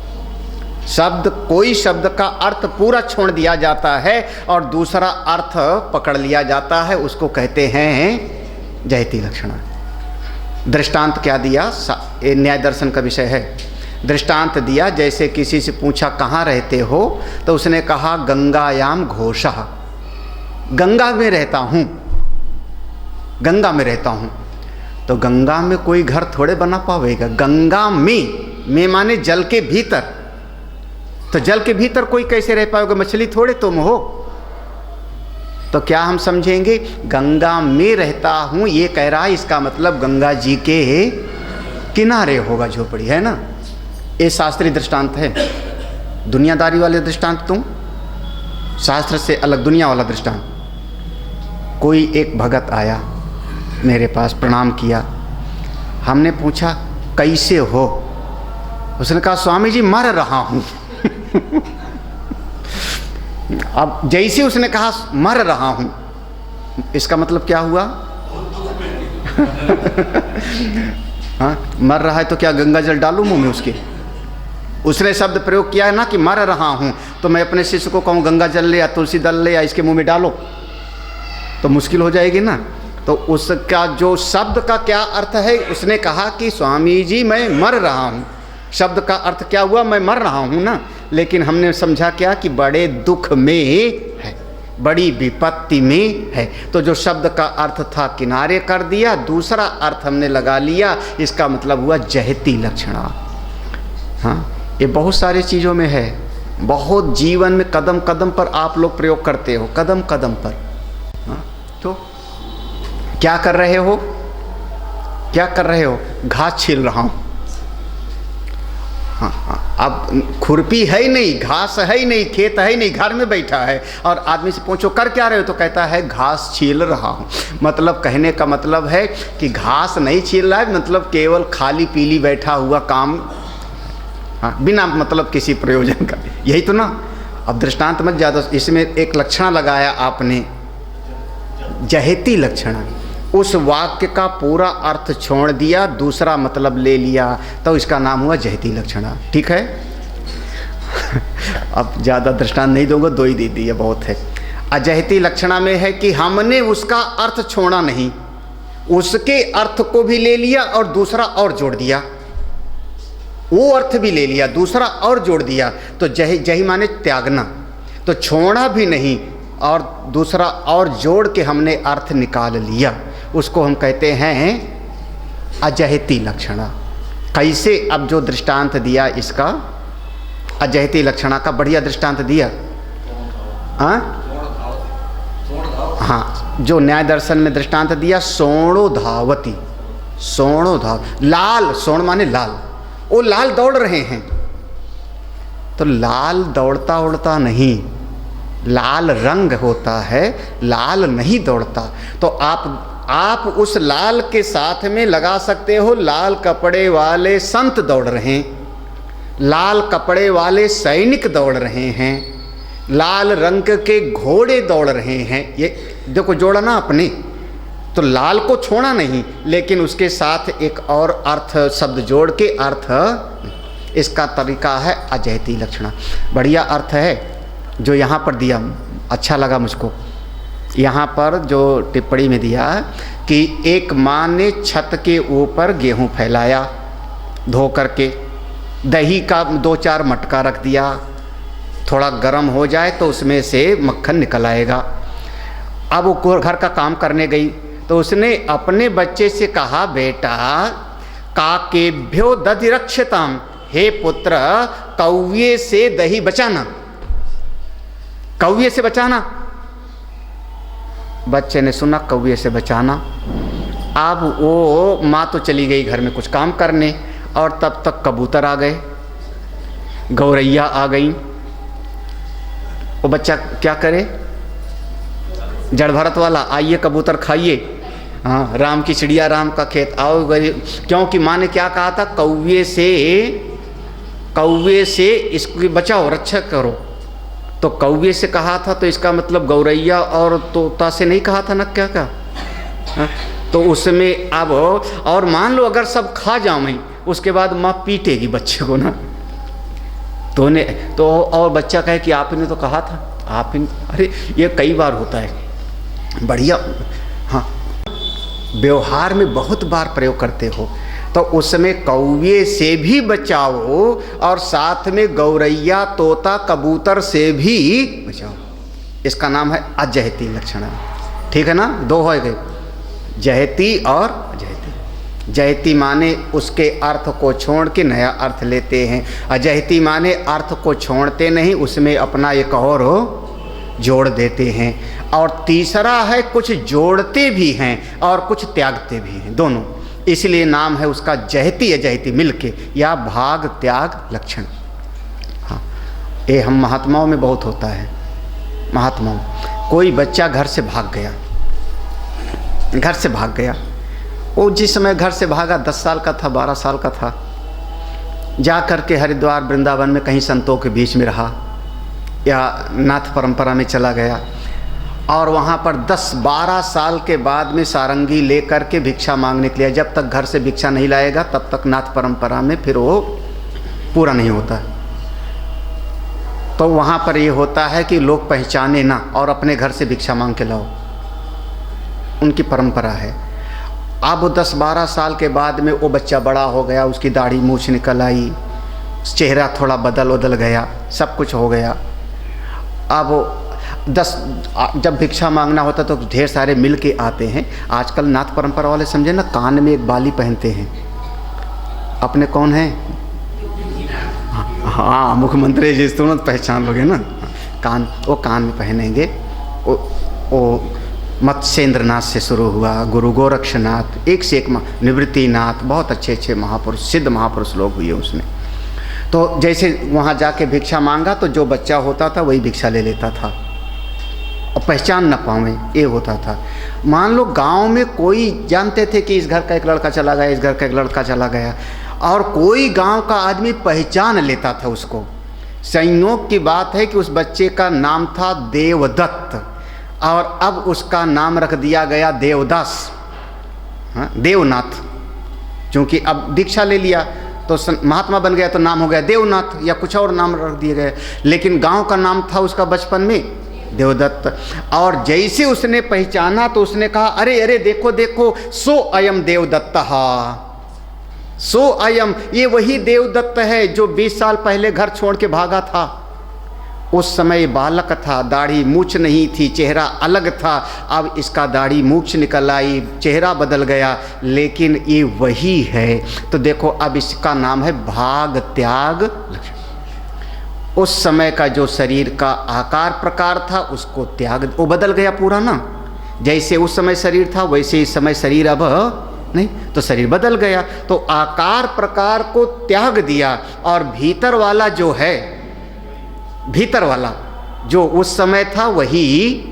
कोई शब्द का अर्थ पूरा छोड़ दिया जाता है और दूसरा अर्थ पकड़ लिया जाता है, उसको कहते हैं जयती लक्षणा। दृष्टांत क्या दिया? ये न्याय दर्शन का विषय है। दृष्टांत दिया, जैसे किसी से पूछा कहाँ रहते हो, तो उसने कहा गंगायाम घोषः, गंगा में रहता हूँ, गंगा में रहता हूँ। तो गंगा में कोई घर थोड़े बना पावेगा। गंगा में माने जल के भीतर। तो जल के भीतर कोई कैसे रह पाएगा? मछली थोड़े तुम हो। तो क्या हम समझेंगे? गंगा में रहता हूँ ये कह रहा है, इसका मतलब गंगा जी के किनारे होगा झोपड़ी, है ना। ये शास्त्रीय दृष्टांत है। दुनियादारी वाले दृष्टांत तुम, शास्त्र से अलग दुनिया वाला दृष्टांत। कोई एक भगत आया मेरे पास, प्रणाम किया। हमने पूछा कैसे हो? उसने कहा स्वामी जी मर रहा हूँ। अब जैसे उसने कहा मर रहा हूँ, इसका मतलब क्या हुआ? हाँ, मर रहा है तो क्या गंगा जल डालूं मुंह में उसके? उसने शब्द प्रयोग किया है ना कि मर रहा हूँ, तो मैं अपने शिष्य को कहूँ गंगा जल ले या तुलसी दल ले या इसके मुंह में डालो, तो मुश्किल हो जाएगी ना। तो उसका जो शब्द का क्या अर्थ है? उसने कहा कि स्वामी जी मैं मर रहा हूँ। शब्द का अर्थ क्या हुआ? मैं मर रहा हूँ ना। लेकिन हमने समझा क्या कि बड़े दुख में है, बड़ी विपत्ति में है। तो जो शब्द का अर्थ था किनारे कर दिया, दूसरा अर्थ हमने लगा लिया। इसका मतलब हुआ जहती लक्षणा। हाँ, ये बहुत सारी चीज़ों में है, बहुत जीवन में कदम कदम पर आप लोग प्रयोग करते हो, कदम कदम पर। हाँ, तो क्या कर रहे हो? क्या कर रहे हो? घास छील रहा हूँ। हाँ, अब खुरपी है ही नहीं, घास है ही नहीं, खेत है ही नहीं, घर में बैठा है। और आदमी से पूछो कर क्या रहे हो, तो कहता है घास छील रहा हूँ। मतलब कहने का मतलब है कि घास नहीं छील रहा है, मतलब केवल खाली पीली बैठा हुआ काम, हाँ, बिना मतलब किसी प्रयोजन का। यही तो ना। अब दृष्टांत मत ज़्यादा, इसमें एक लक्षण लगाया आपने, जहती लक्षण। उस वाक्य का पूरा अर्थ छोड़ दिया, दूसरा मतलब ले लिया, तो इसका नाम हुआ जहती लक्षण। ठीक है। अब ज़्यादा दृष्टांत नहीं दूंगा, 2 ही दे दिए, बहुत है। अजहती लक्षणा में है कि हमने उसका अर्थ छोड़ा नहीं, उसके अर्थ को भी ले लिया और दूसरा और जोड़ दिया, वो अर्थ भी ले लिया, दूसरा और जोड़ दिया। तो जही माने त्यागना, तो छोड़ा भी नहीं और दूसरा और जोड़ के हमने अर्थ निकाल लिया, उसको हम कहते हैं अजहती लक्षणा। कैसे? अब जो दृष्टांत दिया इसका, अजहती लक्षणा का बढ़िया दृष्टांत दिया। हाँ, जो न्याय दर्शन में दृष्टांत दिया, सोणो धावती, सोणो धाव, लाल, सोण माने लाल, वो लाल दौड़ रहे हैं। तो लाल दौड़ता उड़ता नहीं, लाल रंग होता है, लाल नहीं दौड़ता। तो आप उस लाल के साथ में लगा सकते हो, लाल कपड़े वाले संत दौड़ रहे हैं, लाल कपड़े वाले सैनिक दौड़ रहे हैं, लाल रंग के घोड़े दौड़ रहे हैं। ये देखो जोड़ा ना अपने, तो लाल को छोड़ा नहीं, लेकिन उसके साथ एक और अर्थ शब्द जोड़ के अर्थ, इसका तरीका है अजहती लक्षणा। बढ़िया अर्थ है जो यहाँ पर दिया, अच्छा लगा मुझको। यहाँ पर जो टिप्पणी में दिया कि एक माँ ने छत के ऊपर गेहूँ फैलाया धो करके, दही का 2-4 मटका रख दिया, थोड़ा गर्म हो जाए तो उसमें से मक्खन निकल आएगा। अब वो घर का काम करने गई तो उसने अपने बच्चे से कहा, बेटा काकेभ्यो दधि रक्षताम, हे पुत्र कौवे से दही बचाना, कौवे से बचाना। बच्चे ने सुना कौवे से बचाना। अब वो माँ तो चली गई घर में कुछ काम करने, और तब तक कबूतर आ गए, गौरैया आ गई। वो बच्चा क्या करे, जड़ भरत वाला, आइए कबूतर खाइए, हाँ राम की चिड़िया राम का खेत आओ गए। क्योंकि माँ ने क्या कहा था, कौवे से इसको बचाओ, रक्षा करो। तो कौवे से कहा था, तो इसका मतलब गौरैया और तोता से नहीं कहा था ना, क्या क्या हाँ? तो उसमें अब और मान लो अगर सब खा जाऊँ, उसके बाद माँ पीटेगी बच्चे को ना, तो और बच्चा कहे कि आपने तो कहा था, आपने, अरे ये कई बार होता है। बढ़िया, हाँ व्यवहार में बहुत बार प्रयोग करते हो। तो उसमें कौवे से भी बचाओ और साथ में गौरैया तोता कबूतर से भी बचाओ। इसका नाम है अजहती लक्षणा। ठीक है ना, 2 हो गए, जहती और अजहती। जहती माने उसके अर्थ को छोड़ के नया अर्थ लेते हैं, अजहती माने अर्थ को छोड़ते नहीं, उसमें अपना एक और जोड़ देते हैं। और तीसरा है कुछ जोड़ते भी हैं और कुछ त्यागते भी हैं, दोनों। इसलिए नाम है उसका जहती अजहती मिलके, या भाग त्याग लक्षण। हाँ, ये हम महात्माओं में बहुत होता है। महात्माओं, कोई बच्चा घर से भाग गया, वो जिस समय घर से भागा 10 साल का था, 12 साल का था, जा कर के हरिद्वार वृंदावन में कहीं संतों के बीच में रहा, या नाथ परंपरा में चला गया, और वहाँ पर 10-12 साल के बाद में सारंगी ले कर के भिक्षा मांगने के लिए। जब तक घर से भिक्षा नहीं लाएगा तब तक नाथ परंपरा में फिर वो पूरा नहीं होता। तो वहाँ पर ये होता है कि लोग पहचाने ना और अपने घर से भिक्षा मांग के लाओ, उनकी परंपरा है। अब वो 10-12 साल के बाद में वो बच्चा बड़ा हो गया, उसकी दाढ़ी मूछ निकल आई, चेहरा थोड़ा बदल गया, सब कुछ हो गया। अब जब भिक्षा मांगना होता तो ढेर सारे मिल के आते हैं। आजकल नाथ परंपरा वाले समझे ना, कान में एक बाली पहनते हैं। अपने कौन हैं? हाँ, मुख्यमंत्री जी, तुरंत पहचान लोगे ना। वो कान में पहनेंगे। वो मत्स्येंद्रनाथ से शुरू हुआ, गुरु गोरक्षनाथ, एक से एक निवृत्तिनाथ, बहुत अच्छे महापुरुष, सिद्ध महापुरुष लोग हुए उसमें। तो जैसे वहाँ जाके भिक्षा मांगा तो जो बच्चा होता था वही भिक्षा ले लेता था, और पहचान न पावे ये होता था। मान लो गांव में कोई जानते थे कि इस घर का एक लड़का चला गया, इस घर का एक लड़का चला गया, और कोई गांव का आदमी पहचान लेता था उसको। संयोग की बात है कि उस बच्चे का नाम था देवदत्त, और अब उसका नाम रख दिया गया देवदास, हाँ देवनाथ। क्योंकि अब दीक्षा ले लिया तो महात्मा बन गया तो नाम हो गया देवनाथ, या कुछ और नाम रख दिए गए। लेकिन गांव का नाम था उसका बचपन में देवदत्त। और जैसे उसने पहचाना तो उसने कहा, अरे अरे देखो देखो, सो अयम देवदत्तः, सो अयम, ये वही देवदत्त है जो 20 साल पहले घर छोड़ के भागा था। उस समय बालक था, दाढ़ी मूछ नहीं थी, चेहरा अलग था। अब इसका दाढ़ी मूछ निकल आई, चेहरा बदल गया, लेकिन ये वही है। तो देखो अब इसका नाम है भाग त्याग लक्षण। उस समय का जो शरीर का आकार प्रकार था उसको त्याग, वो बदल गया पूरा ना। जैसे उस समय शरीर था वैसे इस समय शरीर अब नहीं, तो शरीर बदल गया। तो आकार प्रकार को त्याग दिया और भीतर वाला जो है, भीतर वाला जो उस समय था वही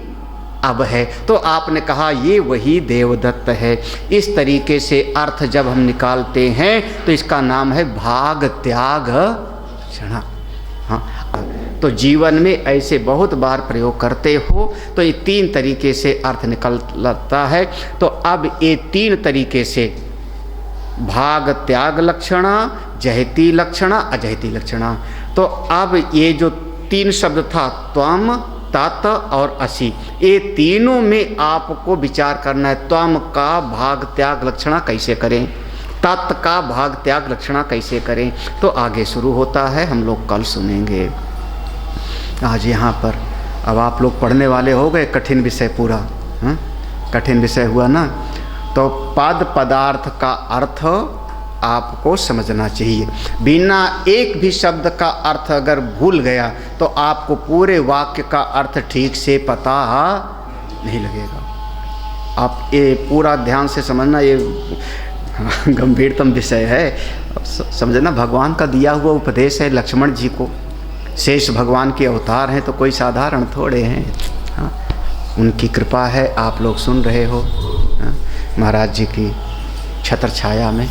अब है। तो आपने कहा ये वही देवदत्त है। इस तरीके से अर्थ जब हम निकालते हैं तो इसका नाम है भाग त्याग लक्षणा। हाँ, तो जीवन में ऐसे बहुत बार प्रयोग करते हो तो ये 3 तरीके से अर्थ निकलता है। तो अब ये 3 तरीके से भाग त्याग लक्षणा, जहती लक्षणा, अजहती लक्षणा। तो अब ये जो 3 शब्द था त्वम, तत् और असि, ये तीनों में आपको विचार करना है। त्वम का भाग त्याग लक्षणा कैसे करें, तत् का भाग त्याग लक्षणा कैसे करें, तो आगे शुरू होता है, हम लोग कल सुनेंगे। आज यहाँ पर अब आप लोग पढ़ने वाले हो गए, कठिन विषय पूरा, हाँ कठिन विषय हुआ ना। तो पद पदार्थ का अर्थ आपको समझना चाहिए। बिना एक भी शब्द का अर्थ अगर भूल गया तो आपको पूरे वाक्य का अर्थ ठीक से पता नहीं लगेगा। आप ये पूरा ध्यान से समझना, ये गंभीरतम विषय है। समझना, भगवान का दिया हुआ उपदेश है लक्ष्मण जी को। शेष भगवान के अवतार हैं तो कोई साधारण थोड़े हैं। हाँ, उनकी कृपा है, आप लोग सुन रहे हो। हाँ, महाराज जी की छत्र छाया में।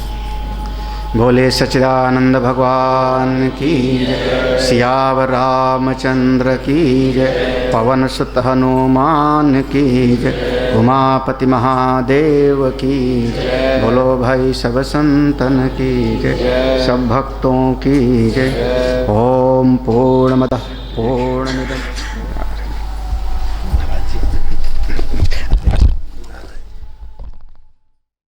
बोले सच्चिदानंद भगवान की जय, सियावर रामचंद्र की जय, पवन सुत हनुमान की जय, उमापति महादेव की जय। बोलो भाई सब संतन की जय, सब भक्तों की जय। ओम पूर्णमदः पूर्णमिदम्